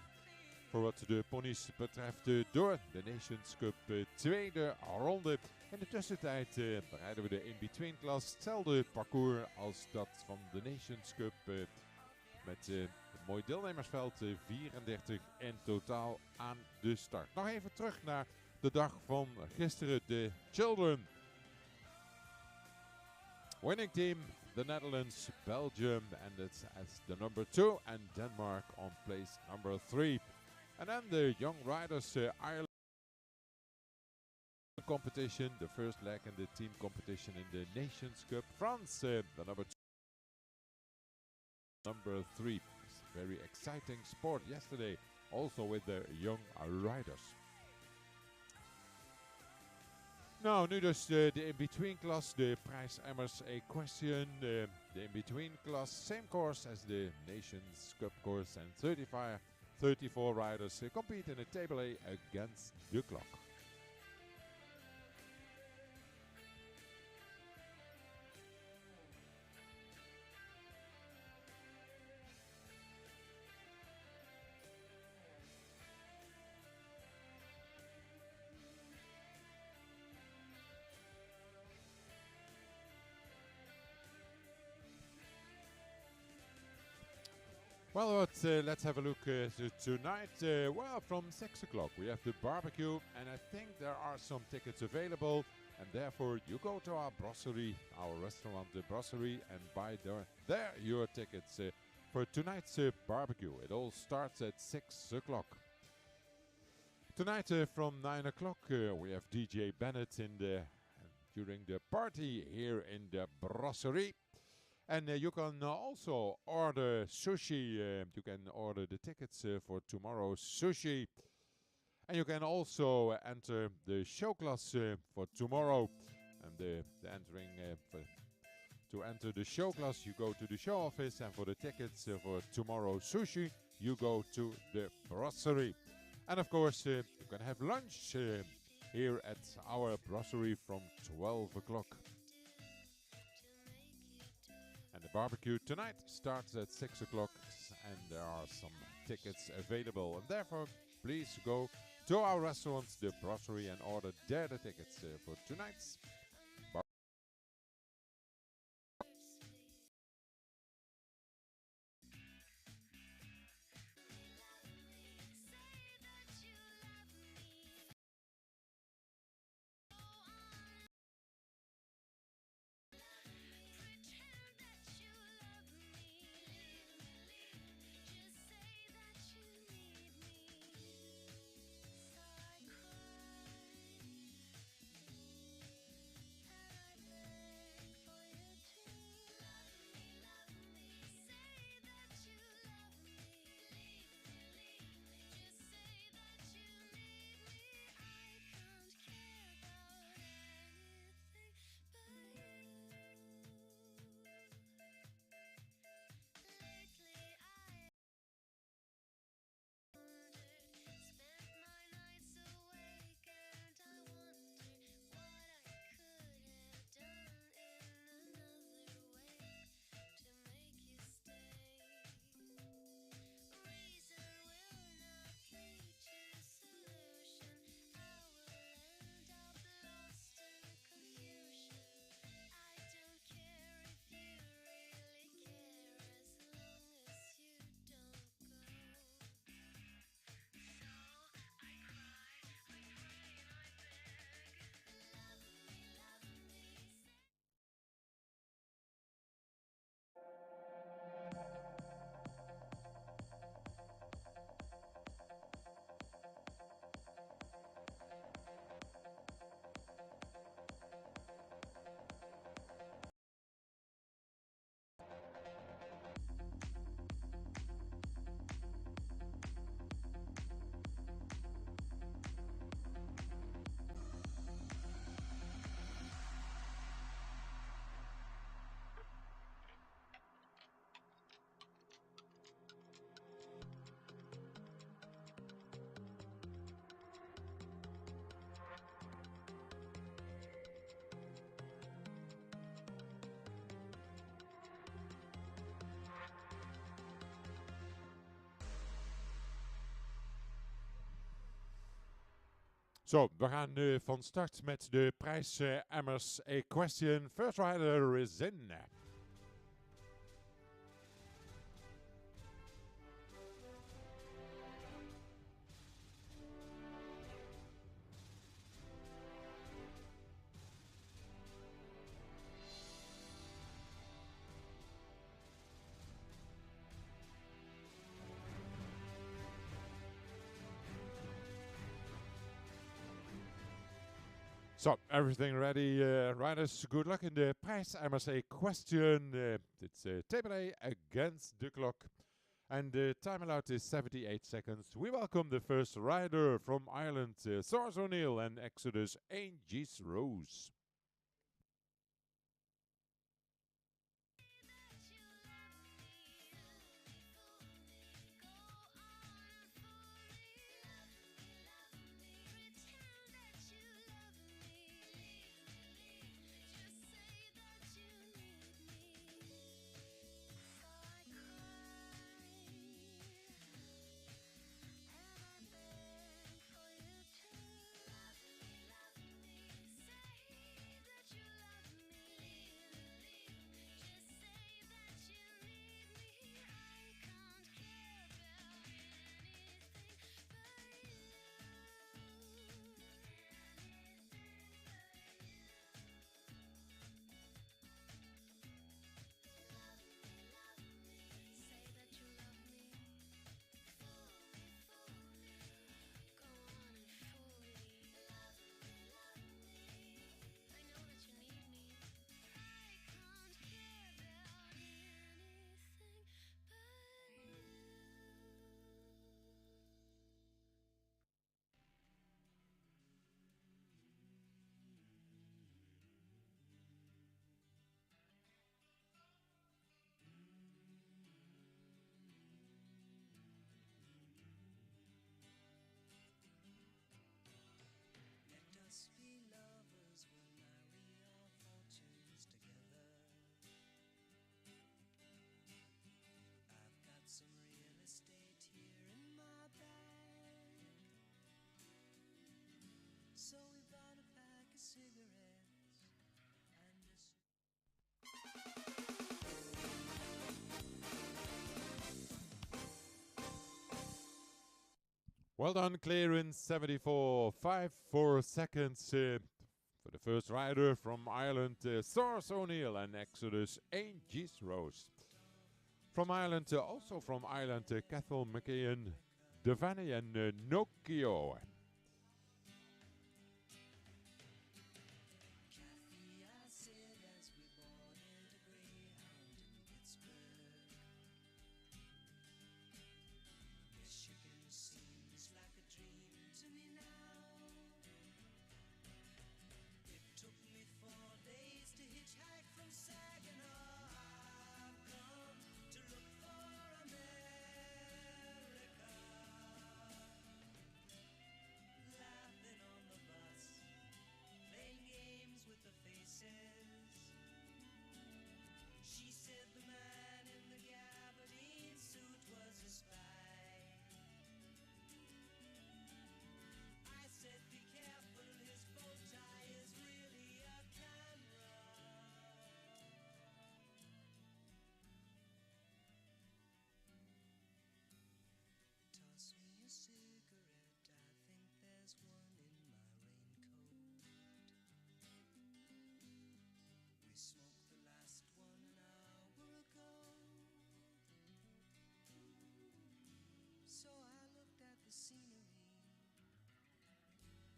voor wat de ponies betreft, door de Nations Cup tweede ronde. In de tussentijd bereiden we de in-between klas, hetzelfde parcours als dat van de Nations Cup. Met een mooi deelnemersveld, 34 in totaal aan de start. Nog even terug naar de dag van gisteren, de Children. Winning team, the Netherlands, Belgium, and it's as the number 2, and Denmark on place number 3. And then the young riders, Ireland competition, the first leg in the team competition in the Nations Cup. France, the number 2, number 3. It's a very exciting sport yesterday, also with the young riders. Nou, nu dus de in-between class, de prijsemmers equestrian, de in-between class, same course as the Nations Cup course, and 34 riders compete in a table A against the clock. Well, let's have a look tonight. Well, from 6 o'clock we have the barbecue, and I think there are some tickets available, and therefore you go to our brasserie, our restaurant, the brasserie, and buy there your tickets for tonight's barbecue. It all starts at 6 o'clock. Tonight from 9 o'clock we have DJ Bennett during the party here in the brasserie. And you can also order sushi. You can order the tickets for tomorrow's sushi. And you can also enter the show class for tomorrow. And to enter the show class, you go to the show office. And for the tickets for tomorrow's sushi, you go to the brasserie. And of course, you can have lunch here at our brasserie from 12 o'clock. And the barbecue tonight starts at 6 o'clock, and there are some tickets available. And therefore, please go to our restaurant, the brasserie, and order there the tickets for tonight's barbecue. Zo, we gaan nu van start met de prijsemmers equestrian. First rider is in. So, everything ready, riders? Good luck in the prize. I must say, question. It's table A against the clock. And the time allowed is 78 seconds. We welcome the first rider from Ireland, Source O'Neill and Exodus Angie's Rose. So we bought a pack of cigarettes and Well done, clearance 74, 5-4 seconds for the first rider from Ireland, Source O'Neill and Exodus Angie's Rose. From Ireland, also from Ireland, Cathal McKeon, Devani and Nokio.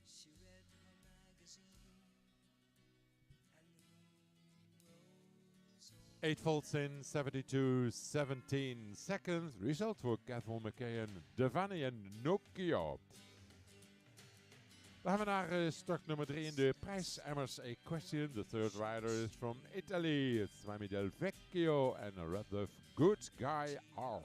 She read her magazine, and the moon rose over 8 volts in 72, 17 seconds. Result for Cathal McKeon, Devani en Nokio. Dan gaan we naar start nummer 3 in de prijsemmers. A question. The third rider is from Italy. It's Swami Del Vecchio and a rather good guy R.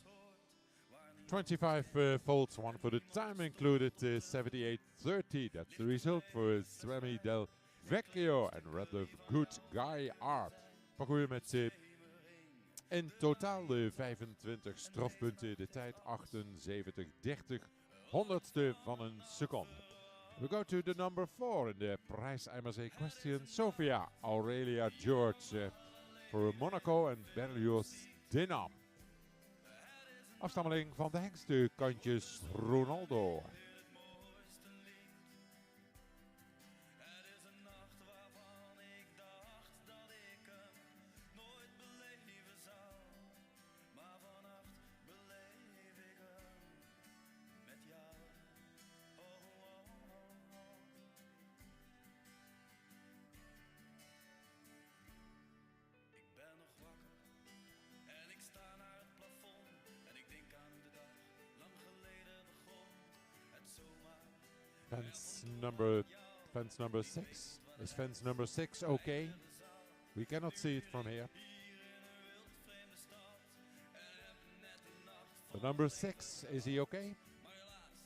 hoort, 25 volts, one for the time included 7830. That's the result for Swami Del Vecchio en Rather Good Guy R. Parcours met in totaal de 25 strafpunten, de tijd 78:30, honderdste van een seconde. We go to the number 4 in the prize MSA question. Sofia Aurelia George voor Monaco en Berlioz Dinam. Afstammeling van de hengste kantjes Ronaldo. het is een nacht waarvan ik dacht dat ik hem nooit beleven zou. Maar vannacht beleef ik hem met jou. Oh, oh, oh, oh. Ik ben nog wakker en ik sta naar het plafond en ik denk aan de dag lang geleden begon het zomaar. Fence number 6. Is fence number 6 okay? We cannot see it from here. The number 6, is he okay? Maar helaas,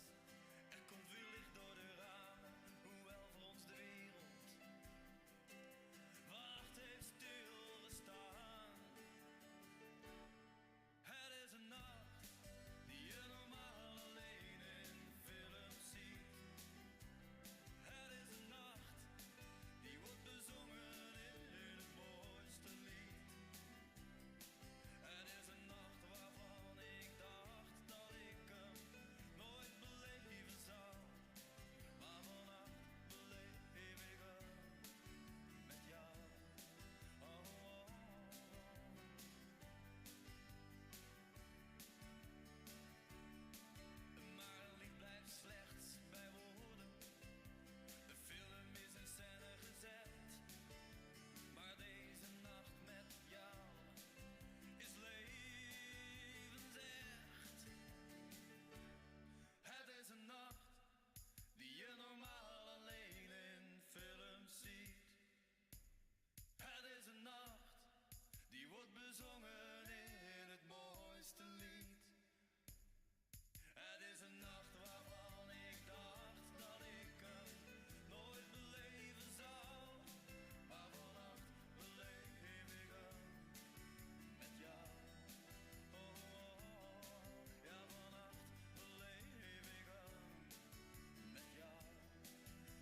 er komt weer licht door de ramen, hoewel voor ons de wereld wacht heeft stilgestaan. Het is een nacht die je normaal alleen in films ziet. Het is een nacht die wordt bezongen in het mooiste lied. Het is een nacht waarvan ik dacht dat ik hem nooit beleven zou. Maar vannacht beleef ik hem met jou. Oh, oh, oh. Maar een lied blijft slechts bij woorden. De film is in scène gezet. Maar deze nacht met jou is levensecht. Het is een nacht die je normaal alleen in films ziet. Het is een nacht die wordt bezongen in het mooiste lied. Het is een nacht waarvan ik dacht dat ik hem nooit beleven zou. Maar vannacht beleef ik hem met jou. Oh, oh, oh. Ja, vannacht beleef ik hem met jou.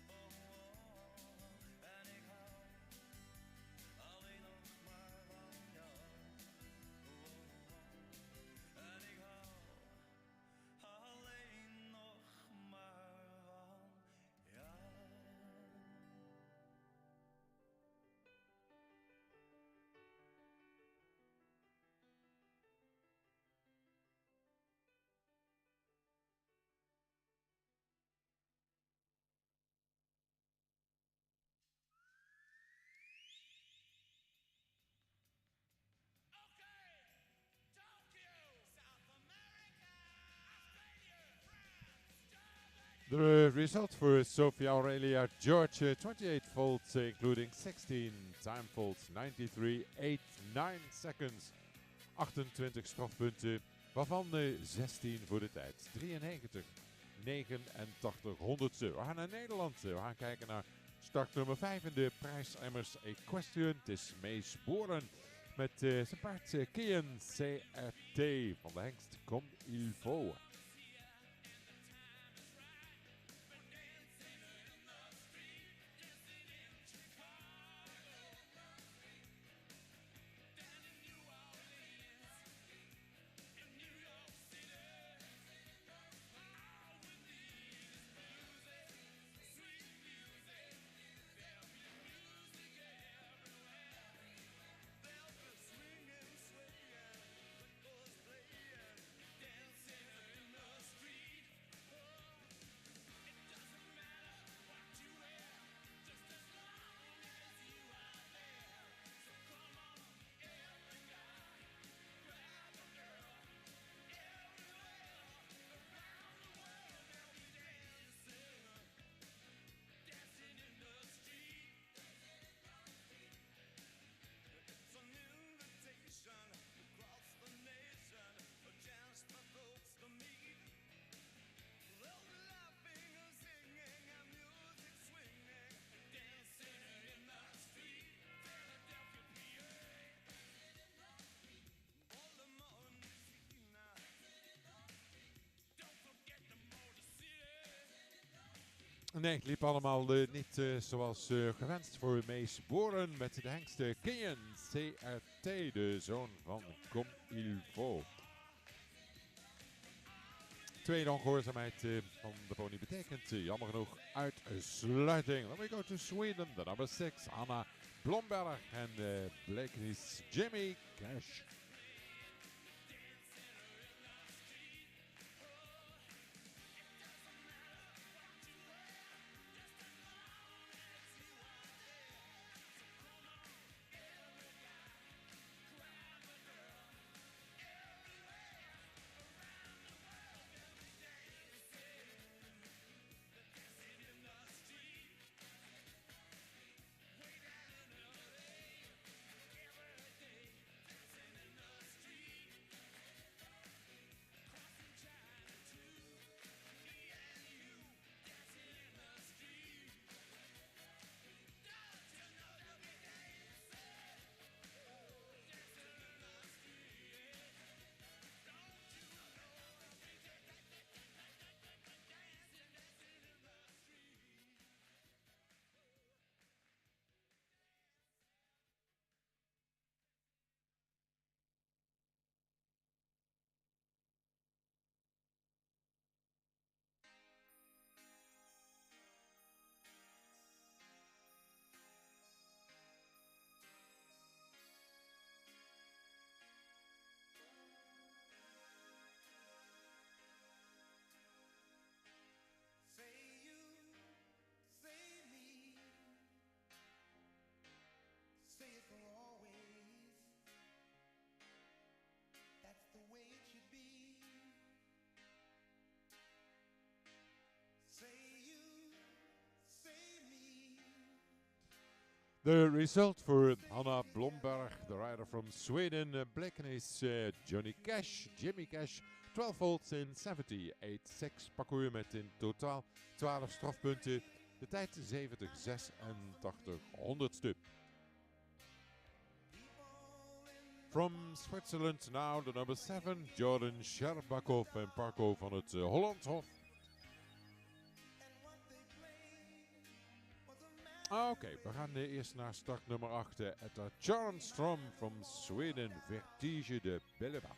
Oh, oh, oh. En ik hou alleen nog maar van jou. Oh, oh, oh. En ik hou alleen nog maar van jou. The result for Sophia Aurelia George, 28 volts, including 16 time volts, 93.89 seconds. 28 strafpunten, waarvan 16 voor de tijd. 93.89 honderdste. We gaan naar Nederland. We gaan kijken naar start nummer 5 in de prijsemmers Equestrian. Het is Mees Boren met zijn paard Kian CRT van de hengst Comme il faut. Nee, het liep allemaal niet zoals gewenst voor Mees Boren met de hengste Kian CRT, de zoon van Comme il faut. Tweede ongehoorzaamheid van de pony betekent jammer genoeg uitsluiting. Then we go to Sweden, the number 6, Anna Blomberg en Blakeney's Jimmy Cash. The result for Anna Blomberg, the rider from Sweden, Blakeney's Jimmy Cash, 12 volts in 78.6 parcours met in totaal 12 strafpunten. De tijd 70.86 honderdste. From Switzerland now, the number 7, Jordan Sherbakov en Parco van het Hollandhof. Oké, we gaan eerst naar start nummer 8. Etta Charnstrom from Sweden, Vertige de Belleva.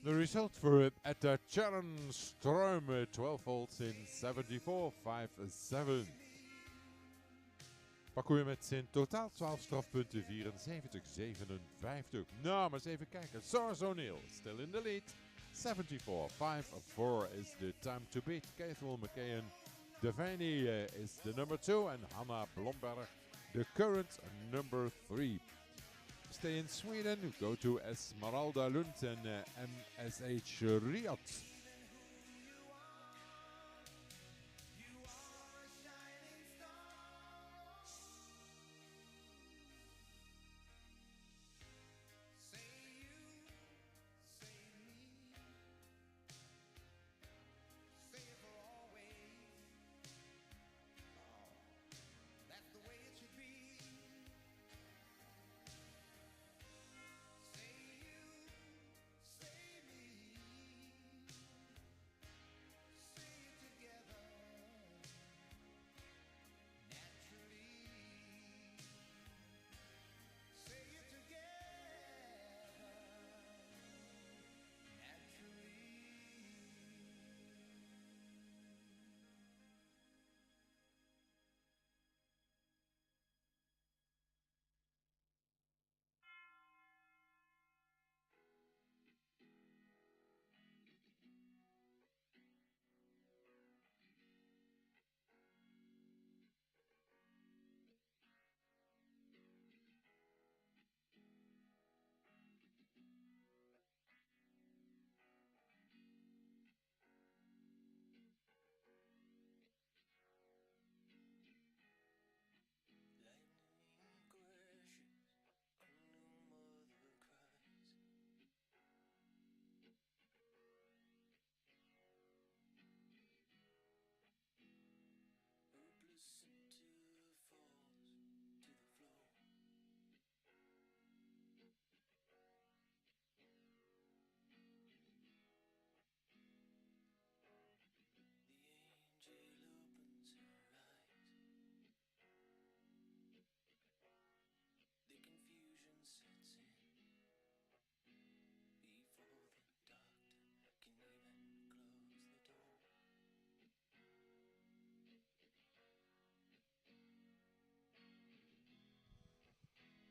The result for Etta Charnstrom, 12 volts in 74.57. Parcours met in totaal 12 strafpunten, 74.57. Nou, maar eens even kijken. Source O'Neill, still in the lead. 74.54 is the time to beat. Cathal McKeon Devaney is the number 2. And Hanna Blomberg, the current number 3. Stay in Sweden, go to Esmeralda Lund and MSH Riyadh.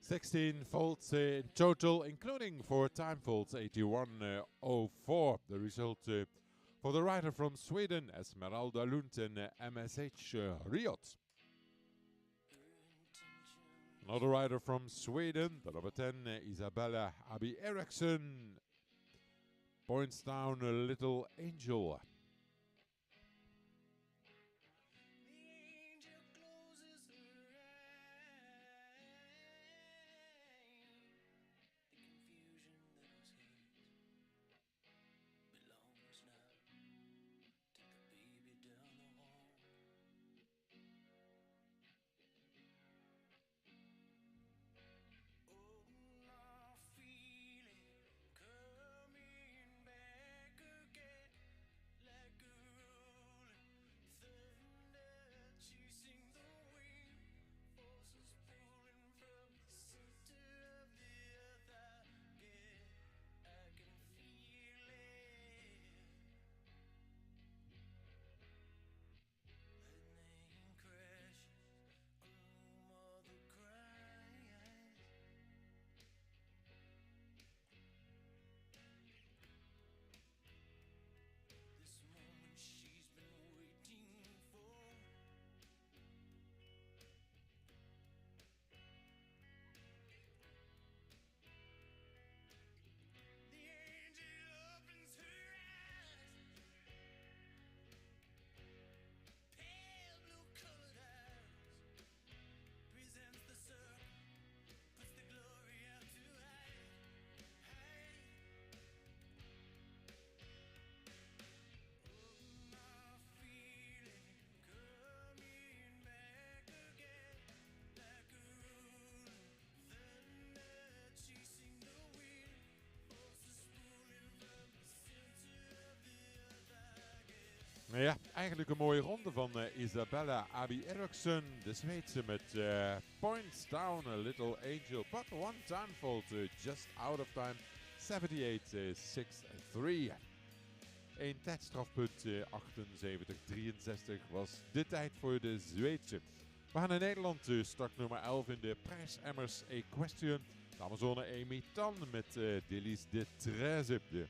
16 faults in total, including 4 time faults, 81.04. The result for the rider from Sweden, Esmeralda Lund and MSH Riot. Another rider from Sweden, the number 10, Isabella Abi Eriksson. Points down a little angel. Ja, eigenlijk een mooie ronde van Isabella Abi Eriksson. De Zweedse met points down a little angel. But one time fault just out of time. 78.63. Een tijdstrafpunt 78.63 was de tijd voor de Zweedse. We gaan naar Nederland. Start nummer 11 in de prijsemmers Equestrian. De Amazone Amy Tan met Delis de 13. De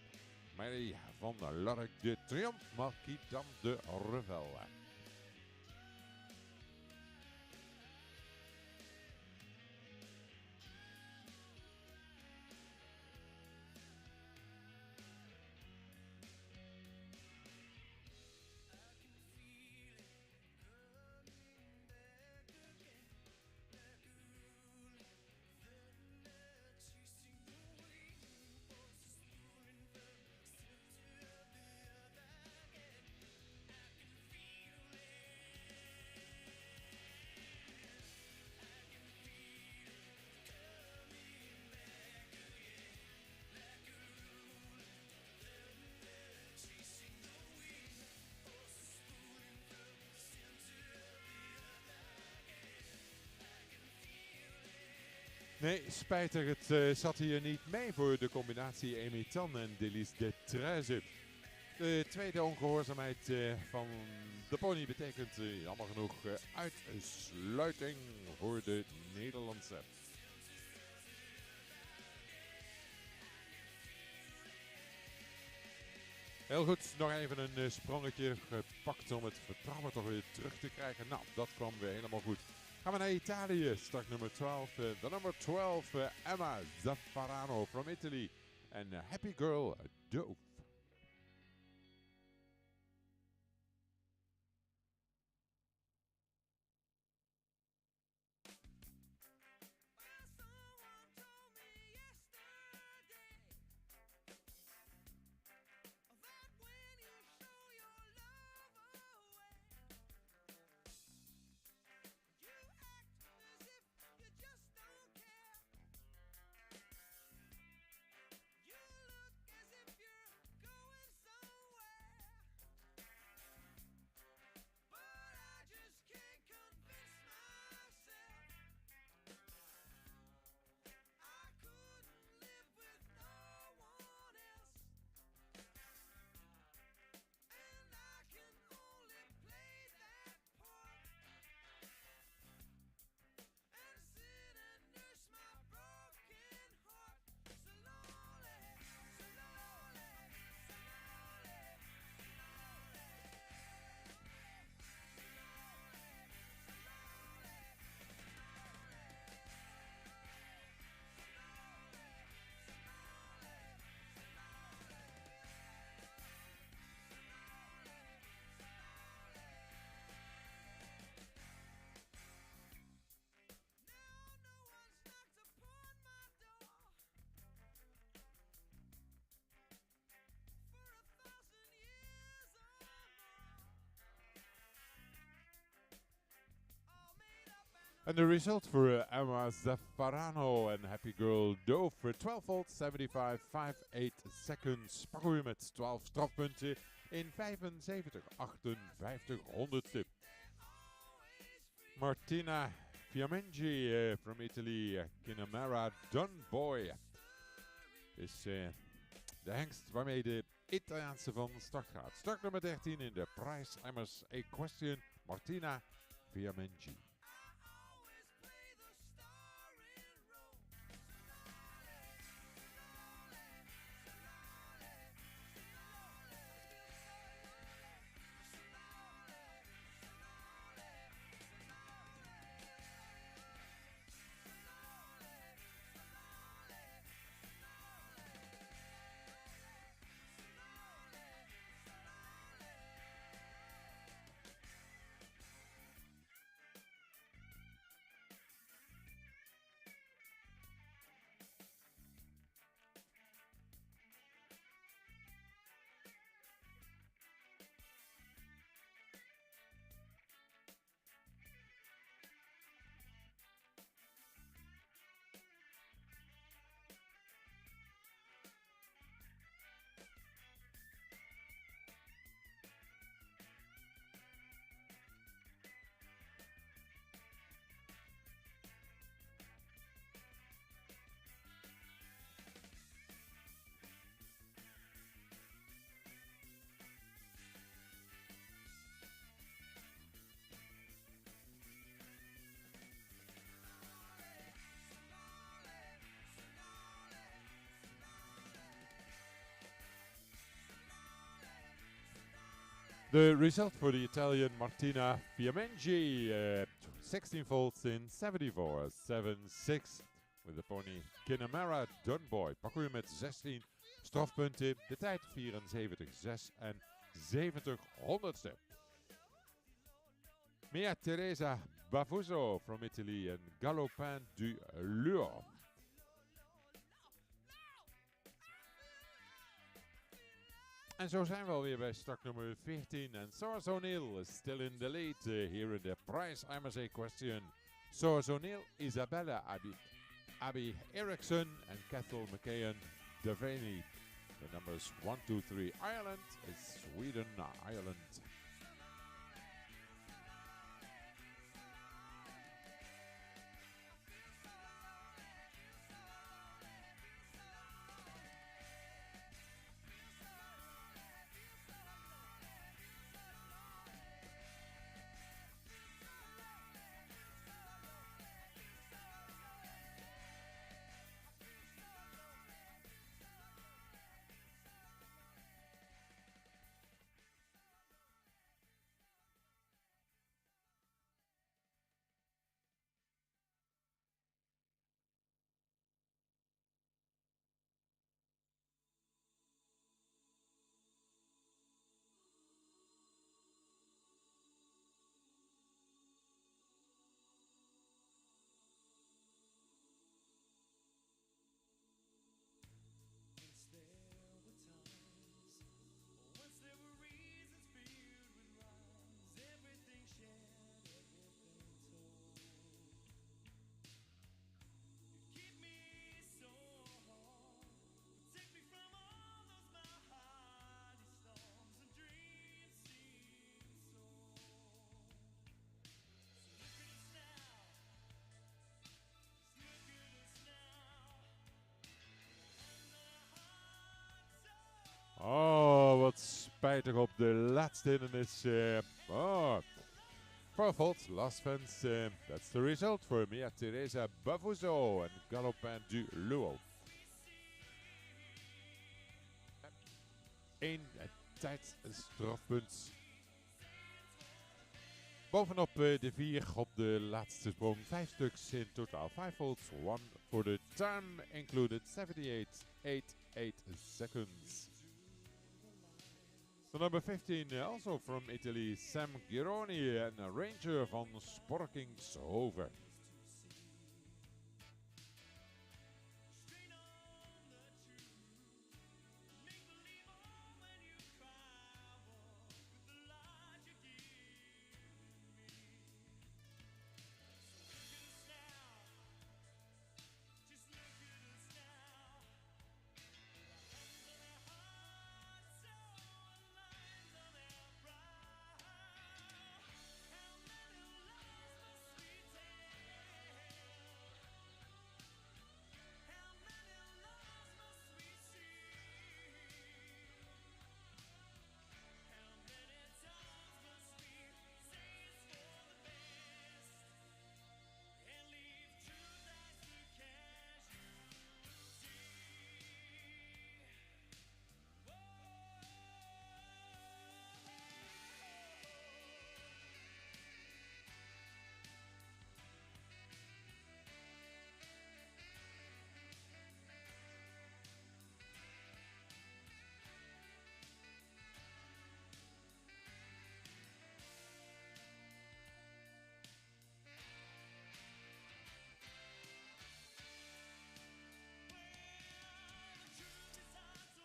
Marie van Lark de Triomf Marquis dan de Revel. Nee, spijtig, het zat hier niet mee voor de combinatie Amy Tan en Delis de 13. De tweede ongehoorzaamheid van de pony betekent jammer genoeg uitsluiting voor de Nederlandse. Heel goed, nog even een sprongetje gepakt om het vertrouwen toch weer terug te krijgen. Nou, dat kwam weer helemaal goed. Gaan we naar Italië, start nummer 12. De nummer 12, Emma Zaffarano from Italy. En Happy Girl Dove. You look as if you're And the result for Emma Zaffarano en Happy Girl Dove voor 12 volt, 75, 58 seconds. Pakken we met 12 strafpunten in 75, 58 honderdste. Martina Fiamengi from Italy, Kinamara Dunboy is de hengst waarmee de Italiaanse van start gaat. Start nummer 13 in de Prize Emmers Equestrian, Martina Fiamengi. The result for the Italian Martina Fiamengi, 16 volts in 74, 7-6 with the pony Kinamara Dunboy. Pakken we met 16 strafpunten, de tijd 74, 76 honderdste. Mia Teresa Bafuso from Italy and Galopin du Luo. En zo zijn we alweer bij start nummer 14. En Source O'Neill is still in the lead here in the Prize Emmers Question. Source O'Neill, Isabella Abby Eriksson and Cathal McKeon Devaney. The numbers 1, 2, 3. Ireland is Sweden, Ireland. Oh, wat spijtig op de laatste hindernis. 4 volts, last fence. That's the result for Mia Teresa Bafuso and Galopin du Luo. 1 tijdstrafpunt. Bovenop de 4 op de laatste sprong. 5 stuks in totaal. 5 volts, 1 for the time included. 78.88 seconds. The number 15, also from Italy, Sam Gironi and a ranger van Sporkingshoven.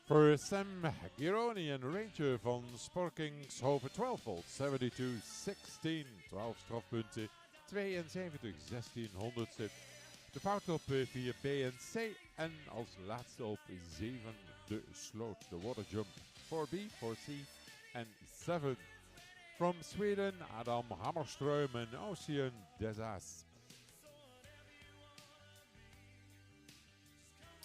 Voor Sam Gironi, een range van Sporkingshoven 12 volt, 72-16, 12 strafpunten, 72 1600ste. De fout op 4 B en C en als laatste op 7 de sloot, de water jump, 4B, 4C en 7. From Sweden, Adam Hammerström en Ocean Desas.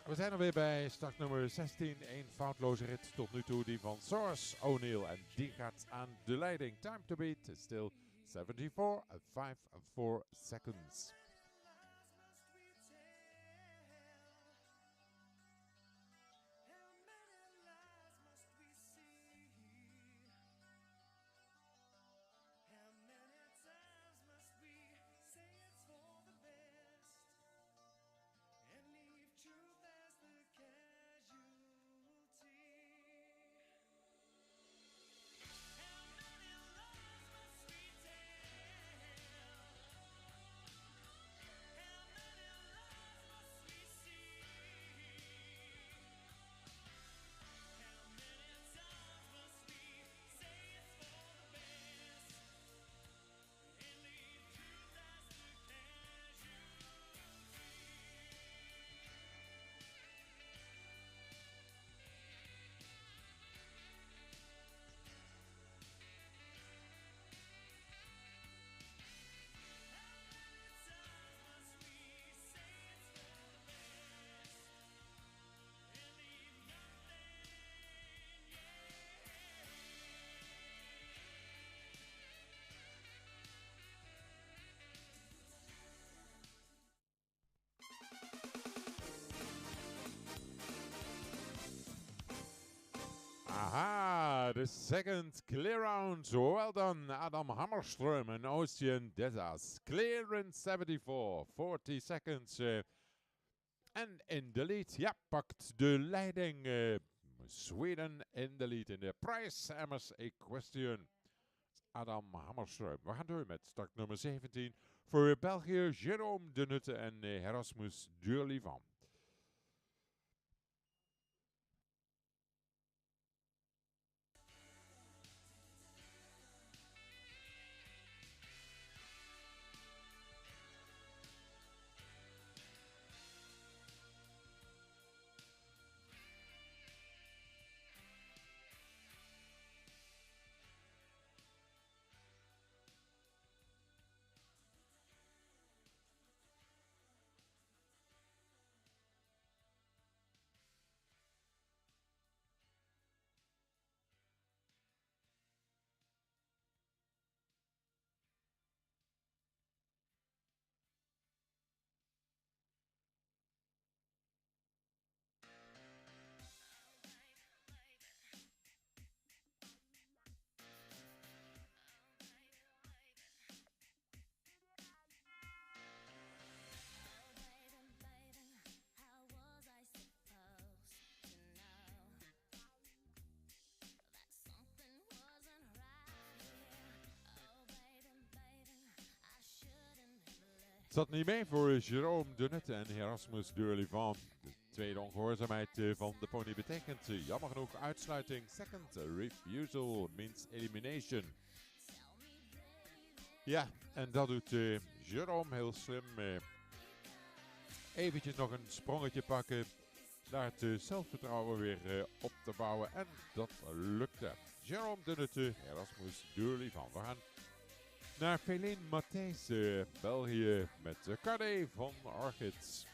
We zijn alweer bij start nummer 16. Een foutloze rit tot nu toe, die van Source O'Neill. En die gaat aan de leiding. Time to beat still 74.54 seconds. Aha, the second clear round. Well done, Adam Hammerström and Ocean Desas. Clear in 74, 40 seconds. En in de lead, ja, pakt de leiding. Sweden in de lead in de Price Hammers Equestrian. Adam Hammerström. We gaan door met start nummer 17 voor België, Jérôme de Nutte en Erasmus Durlivan. Zat niet mee voor Jérôme de Nutte en Erasmus Durlivan. De tweede ongehoorzaamheid van de pony betekent jammer genoeg uitsluiting. Second refusal means elimination. Ja, en dat doet Jérôme heel slim. Eventjes nog een sprongetje pakken. Daar het zelfvertrouwen weer op te bouwen. En dat lukte. Jérôme de Nutte, Erasmus Durlivan. We gaan naar Feline Matthijs, België, met Carde van Orchids.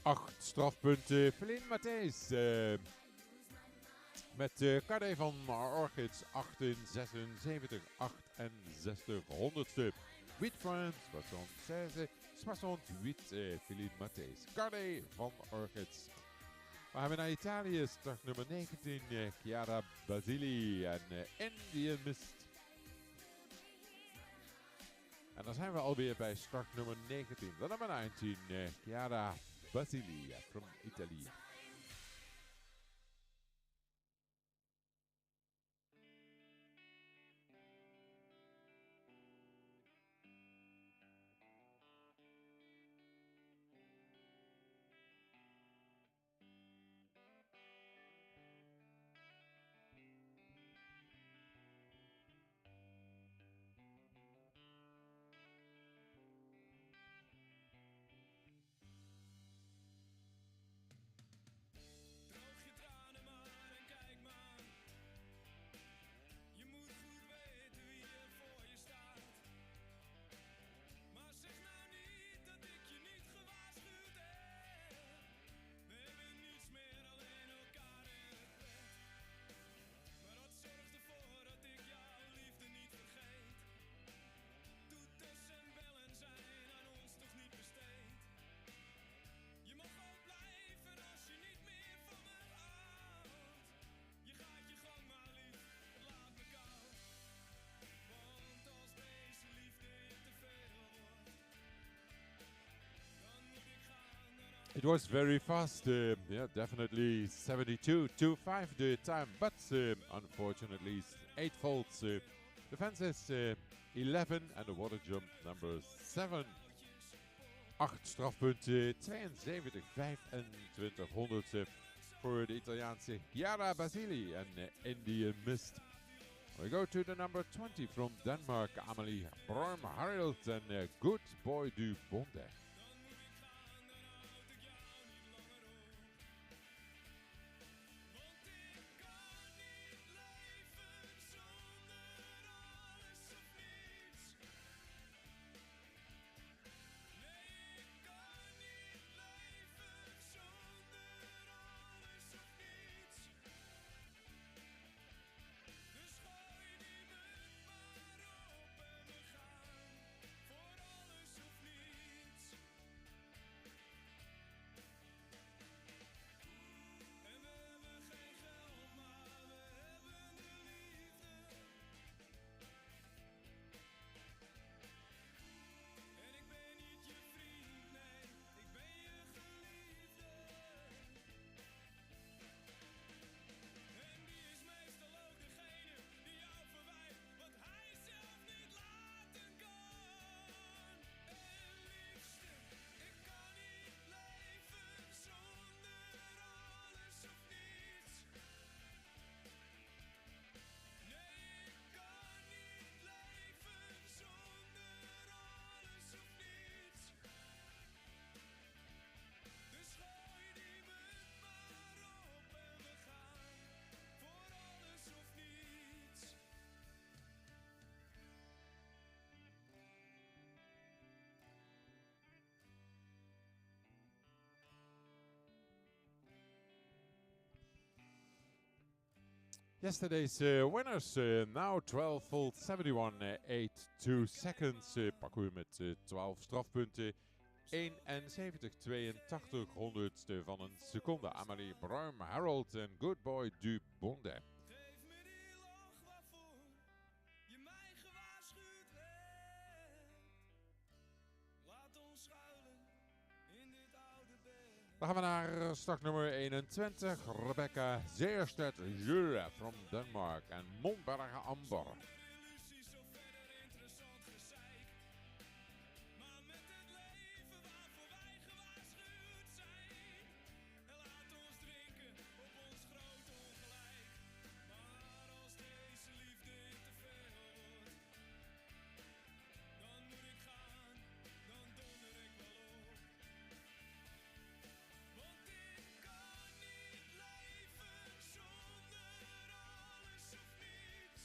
8 strafpunten. Feline Matthijs met Carde van Orchids 78, 68 honderdste. 8 points, 76, 68, Feline Matthijs. Carde van Orchids. We gaan naar Italië, start nummer 19, Chiara Basili en Indian Mist. En dan zijn we alweer bij start nummer 19, de nummer 19, Chiara Basili from Italy. It was very fast, yeah, definitely 72.25 the time, but unfortunately 8 faults. The fence is 11 and the water jump number 7. 8 strafpunten, 72, 25 honderdste voor de Italiaanse Chiara Basili en Indian Mist. We go to the number 20 from Denmark, Amelie Brøm-Harald and Good Boy du Bonde. Yesterday's winners, now 12 volt 71, 8-2 seconds. Pakken we met 12 strafpunten. 71, 82 honderdste van een seconde. Amelie Brøm-Harald en Good Boy du Bonde. Geef me die lach waarvoor je mij gewaarschuwd hebt. Laat ons schuilen in dit oude bed. Dan gaan we naar start nummer 21. Rebecca Zeerstedt-Jure from Denmark en Montberger Amber. Illusies zo verder interessant gezeik. Maar met het leven waarvoor wij gewaarschuwd zijn. En laat ons drinken op ons groot ongelijk. Maar als deze liefde te veel wordt, dan moet ik gaan, dan donder ik wel op. Want ik kan niet leven zonder alles of niets.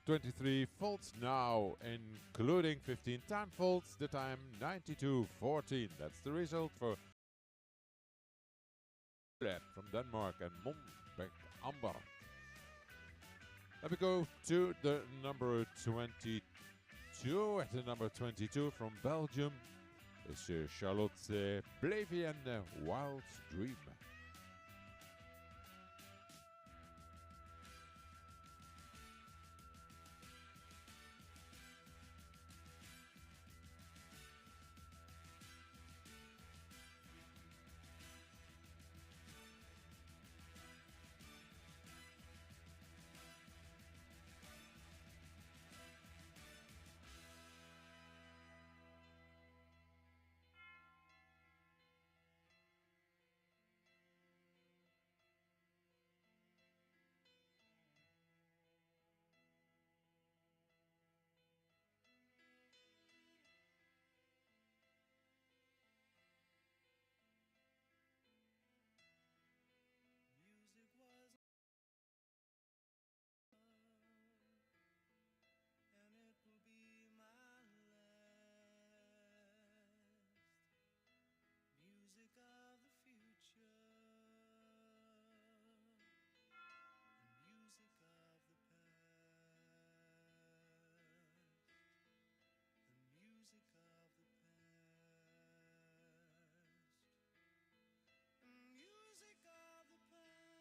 23 faults now, including 15 time faults, the time 92.14. That's the result for from Denmark and Monbeck Amber. Let me go to the number 22. At the number 22 from Belgium is Charlotte Blavy and Wild Dream. Music was and it will be my last. Music of the future and music of the past. The music of the past. Music of the past.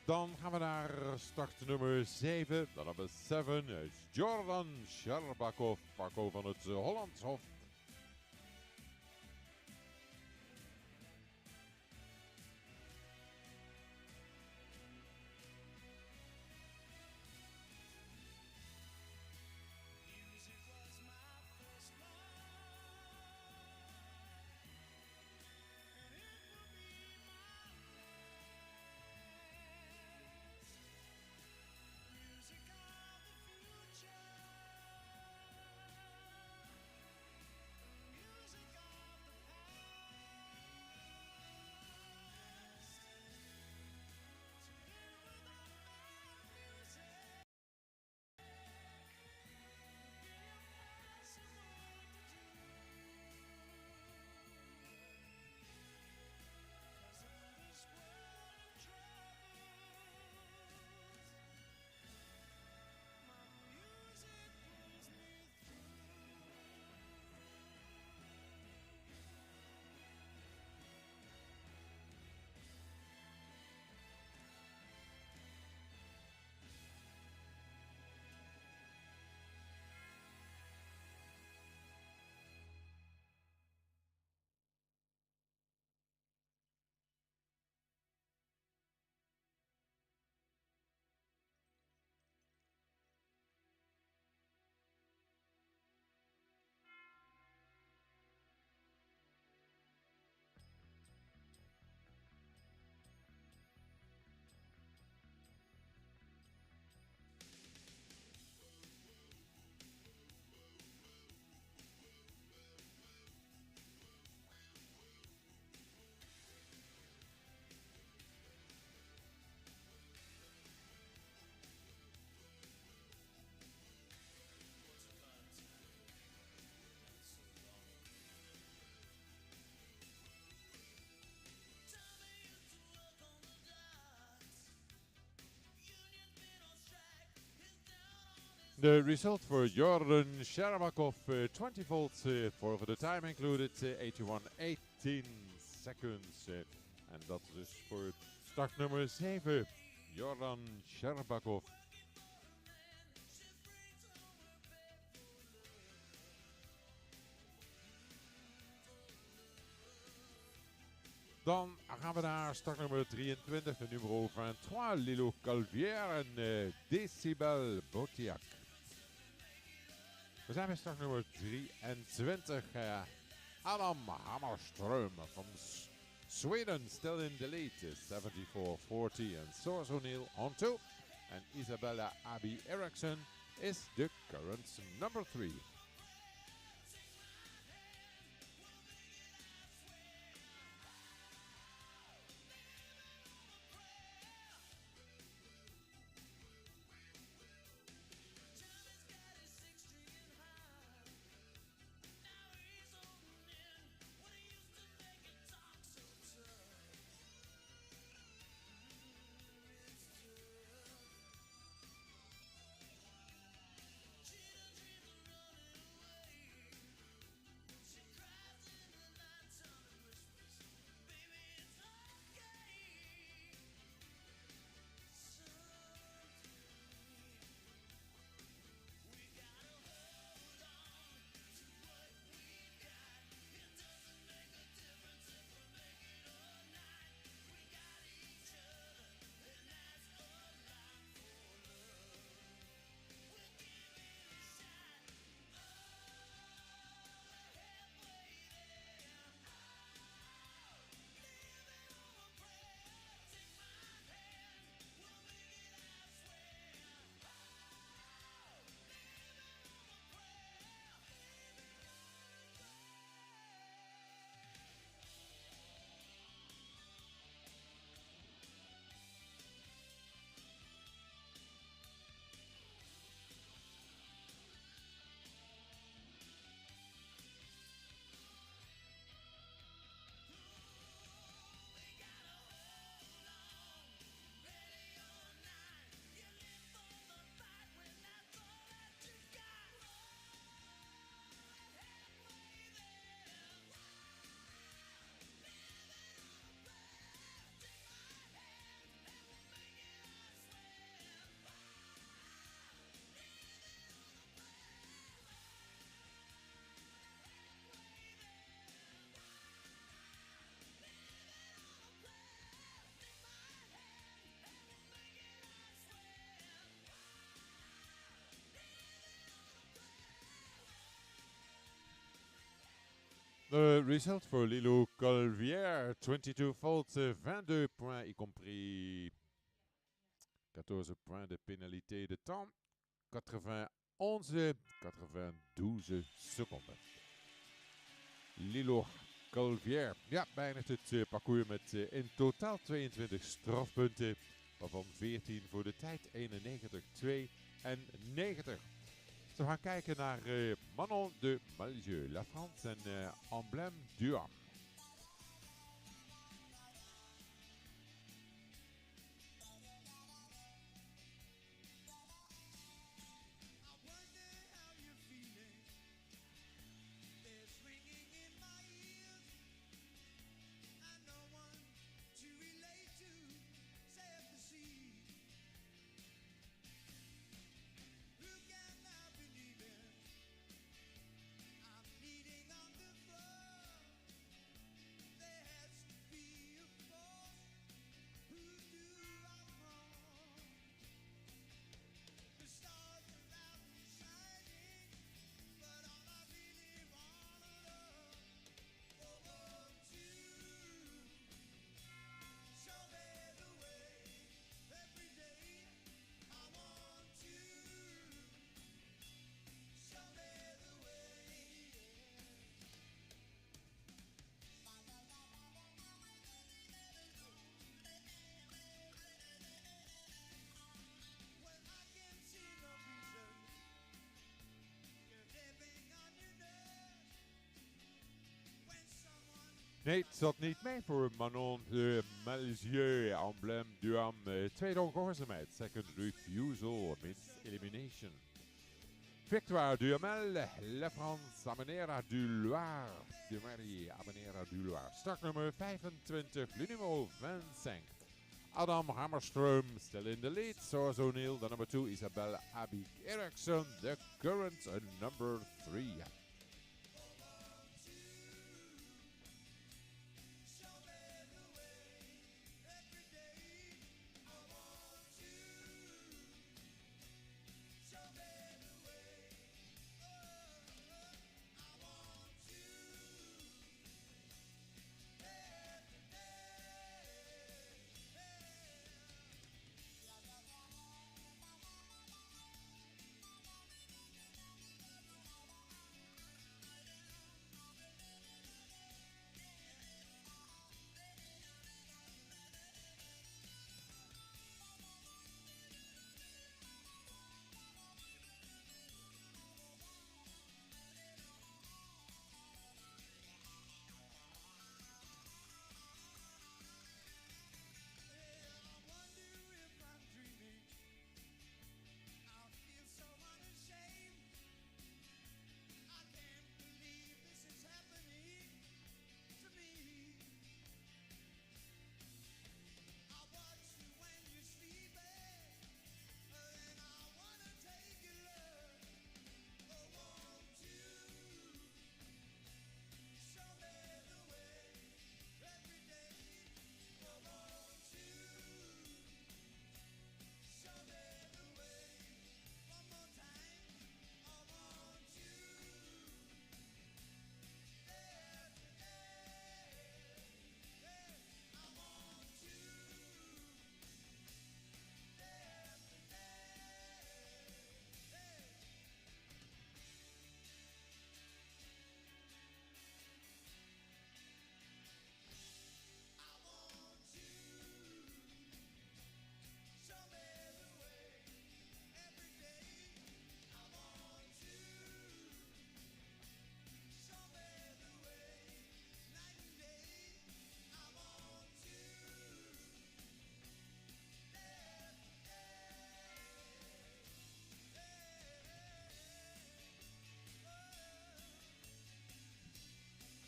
Dan gaan we naar start nummer 7. De nummer 7 is Jordan Sherbakov, Paco van het Hollandshof. Music was my first love, and it will be my last. Music of the future, The result for Jordan Sharabakov, 20 volts for the time included, 81:18 seconds. En dat is dus voor startnummer 7, Jordan Sharabakov. Dan gaan we naar startnummer 23, de nummer 23, Lilo Calvier en Decibel Botiak. We zijn bij startnummer 23, Adam Hammarström from Sweden, still in the lead, 74-40, and Source O'Neill on 2, and Isabella Abby Eriksson is the current number 3. The result for Lilo Colvière, 22 volts, 22 points, y compris 14 points de pénalité de temps, 92 seconden. Lilo Colvière, ja, beëindigt het parcours met in totaal 22 strafpunten, waarvan 14 voor de tijd, 91-92. Dus we gaan kijken naar Manon de Malzieu, La France en Emblème du Ham. Nee, het zat niet mee voor Manon de Malzieu, Emblème du Ham. Tweede ongehoorzaamheid, second refusal, means elimination. Victoire du Hamel, La France, Amanera du Loire, de Marie, Amanera du Loire. Startnummer 25, le numéro 25. Adam Hammerström still in the lead. Source O'Neill, the number 2. Isabelle Abik Eriksson, the current number 3.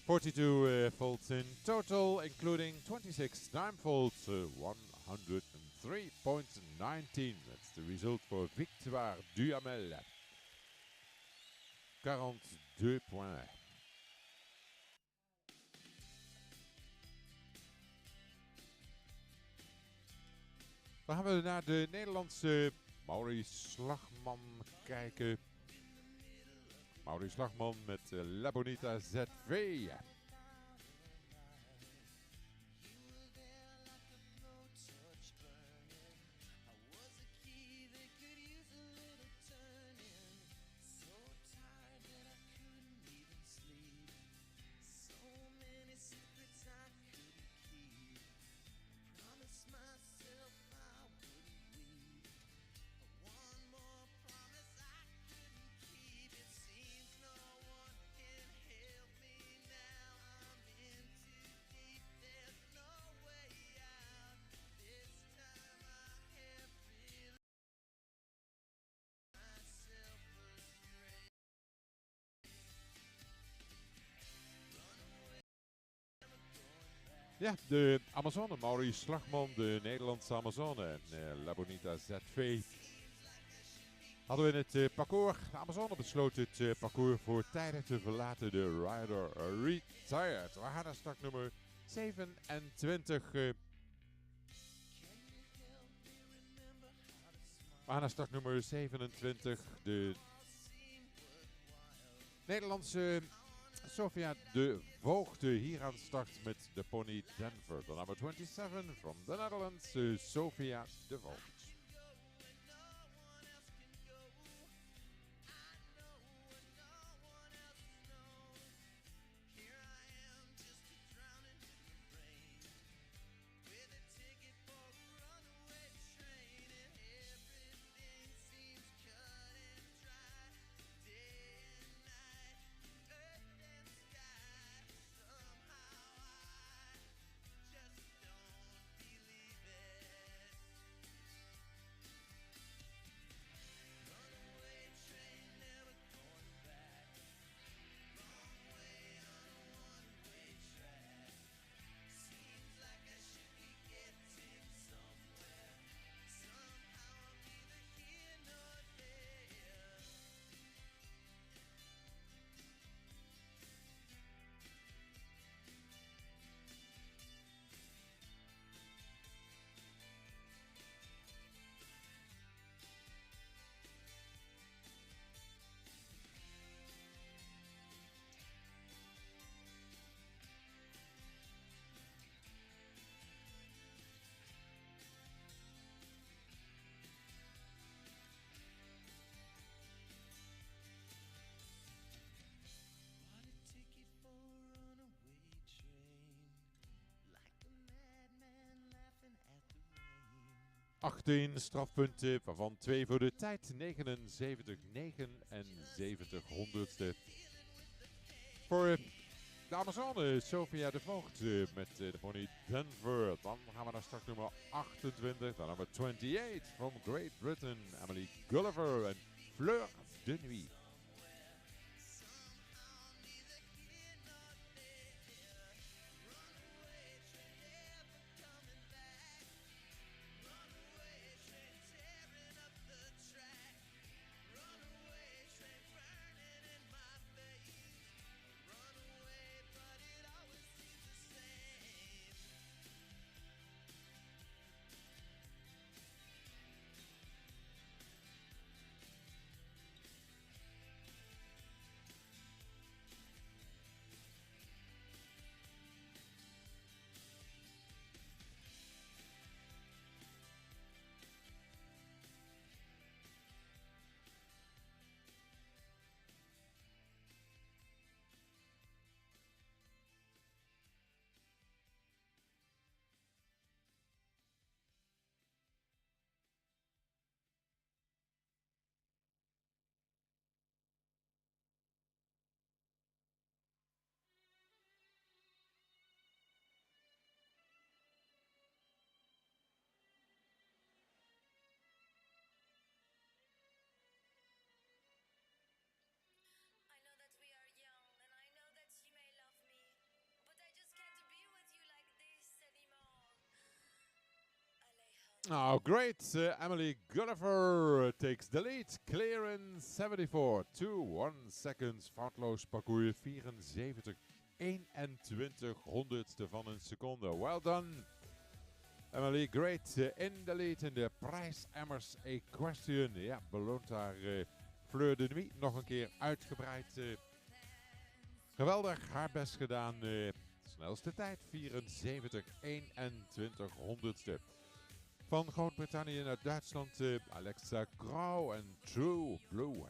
Forty-two faults in total, including 26 time faults, 103.19. That's the result for Victoire du Hamel. 42 points. Dan gaan we naar de Nederlandse Maurice Slagman kijken. Maurice Slagman met La Bonita ZV. Ja, de Amazone, Maurice Slagman, de Nederlandse Amazone en La Bonita ZV. Hadden we in het parcours, de Amazone besloot het parcours voor tijdig te verlaten, de rider retired. We gaan naar startnummer 27. We gaan naar startnummer 27, de Nederlandse Sophia de Voogde hier aan start met de pony Denver. De nummer 27 from the Netherlands, Sophia de Voogd. 18 strafpunten, waarvan 2 voor de tijd. 79 honderdste. Voor de Amazone, Sophia de Voogd met de pony Denver. Dan gaan we naar startnummer 28. Dan nummer 28 from Great Britain. Emily Gulliver en Fleur de Nuit. I know that we are young, and I know that you may love me, but I just can't be with you like this anymore. Alejandro. Oh, great. Emily Gulliver takes the lead. Clear in 74. 2-1 seconds. Foutloos parcours 74. 21 honderdste van een seconde. Well done. Emily, great. In the lead in de prijsemmers equestrian. Ja, beloont haar Fleur de Nuit nog een keer uitgebreid. Geweldig, haar best gedaan. Snelste tijd 74, 21 honderdste. Van Groot-Brittannië naar Duitsland, Alexa Grau en True Blue.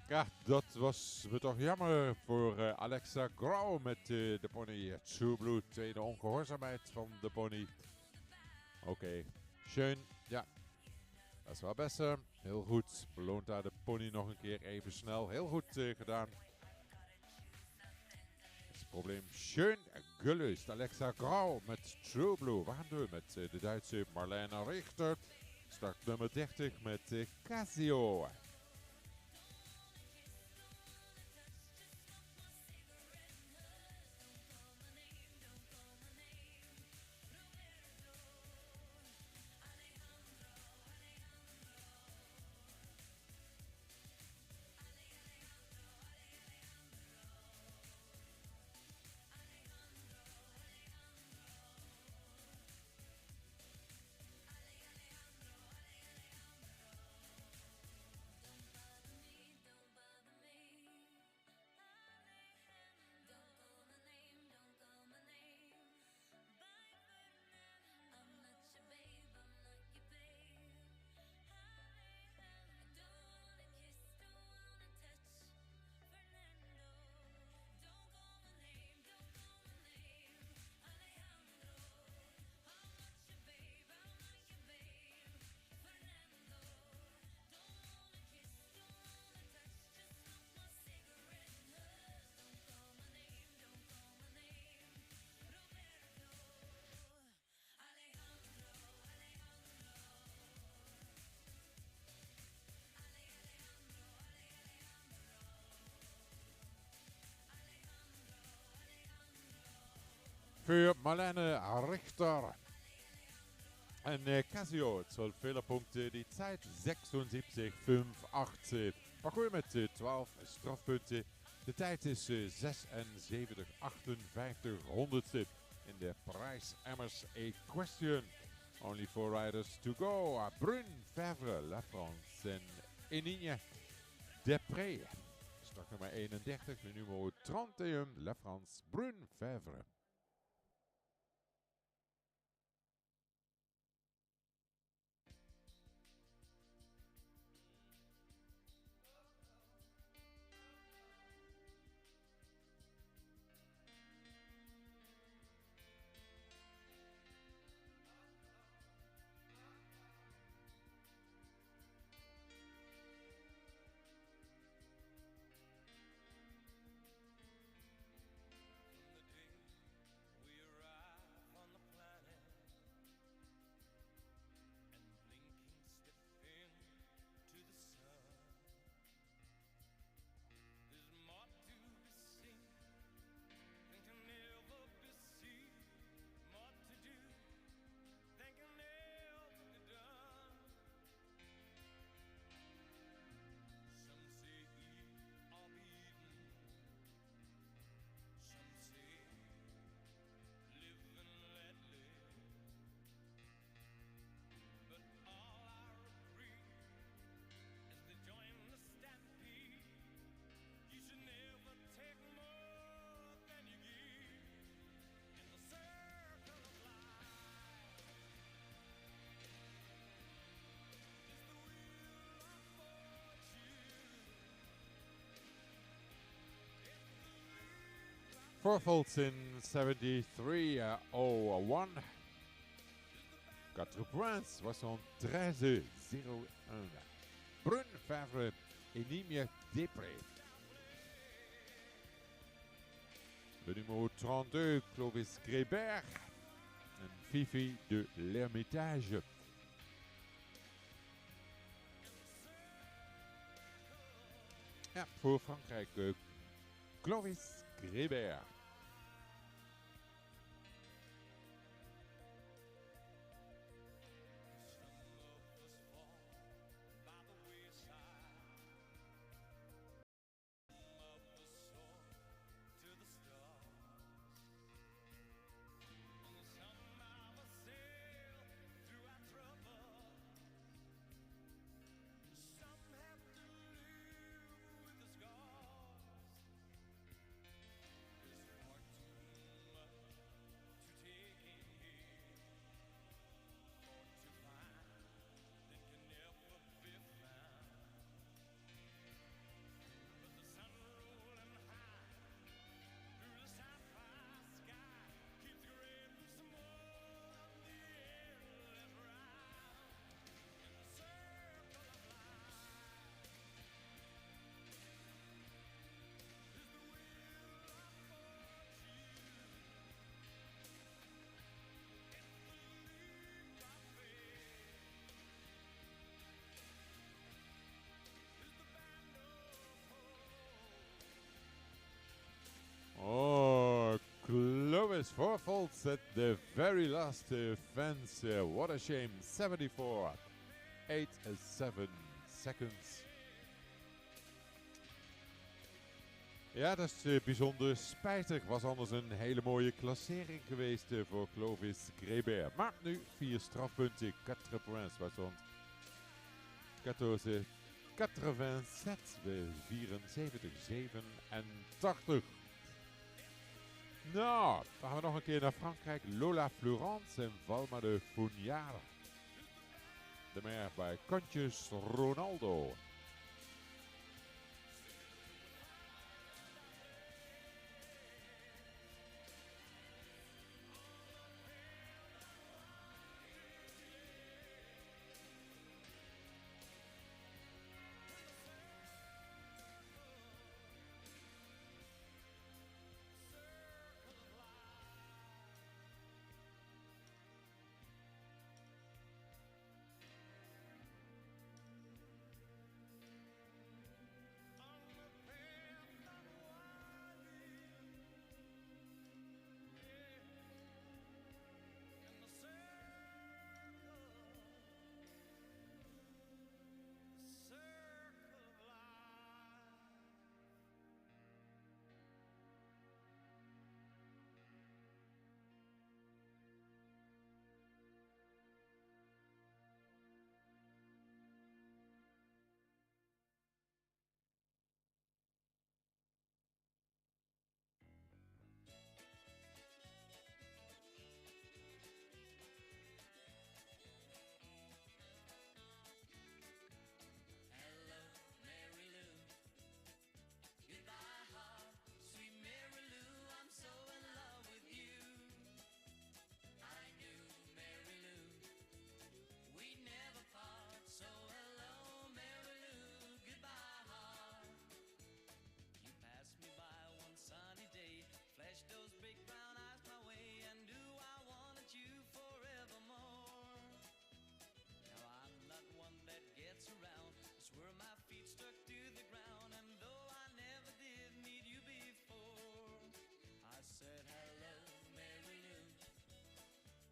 Ja, dat was me toch jammer voor Alexa Grau met de pony True Blue. Tweede ongehoorzaamheid van de pony. Oké, schön. Ja, dat is wel beter. Heel goed. Beloont daar de pony nog een keer even snel. Heel goed gedaan. Het probleem schön gelöst. Alexa Grau met True Blue. We gaan door met de Duitse Marlene Richter. Start nummer 30 met Casio. für Marlene Richter. En Casio, 12 Fehlerpunkte, die Zeit 76,85. Parcours met 12 strafpunten. De tijd is 76,58 honderdste in de Price Emmers Equestrian. Only 4 riders to go. Brune, Favre, La France en Enigne Depré. Start nummer 31, de nummer 31, La France, Brune, Favre. Four faults in 73.01. 4 points, 73.01. Brune, Favre, Enigne Depré. Le numéro 32, Clovis Grébert. En Fifi de l'Hermitage. Ja, voor Frankrijk, Clovis Grébert. Oh, Clovis, 4 faults at the very last fence. What a shame. 74.87 seconds. Ja, dat is bijzonder spijtig. Was anders een hele mooie klassering geweest voor Clovis Grébert. Maar nu 4 strafpunten. 4 points. Wat stond 14, 87, 74, 87. Nou, dan gaan we nog een keer naar Frankrijk. Lola Florence en Valma de Founiard. De mer bij Kontjes Ronaldo.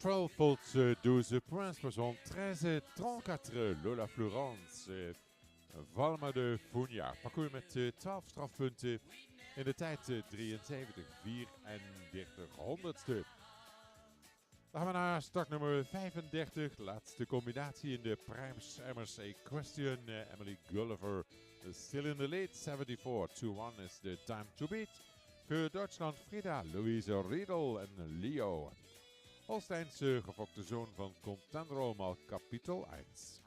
12 volts 12 points pour son 13-34 Lola Florence. Valma de Funja. Parcours met 12 strafpunten in de tijd 73-34. Dan gaan we naar start nummer 35. Laatste combinatie in de Primes MRC Question. Emily Gulliver still in the lead. 74-1 is the time to beat. Voor Duitsland Frida, Louise Riedel en Leo. Holsteinse gefokte zoon van Contendro mal Kapitel 1.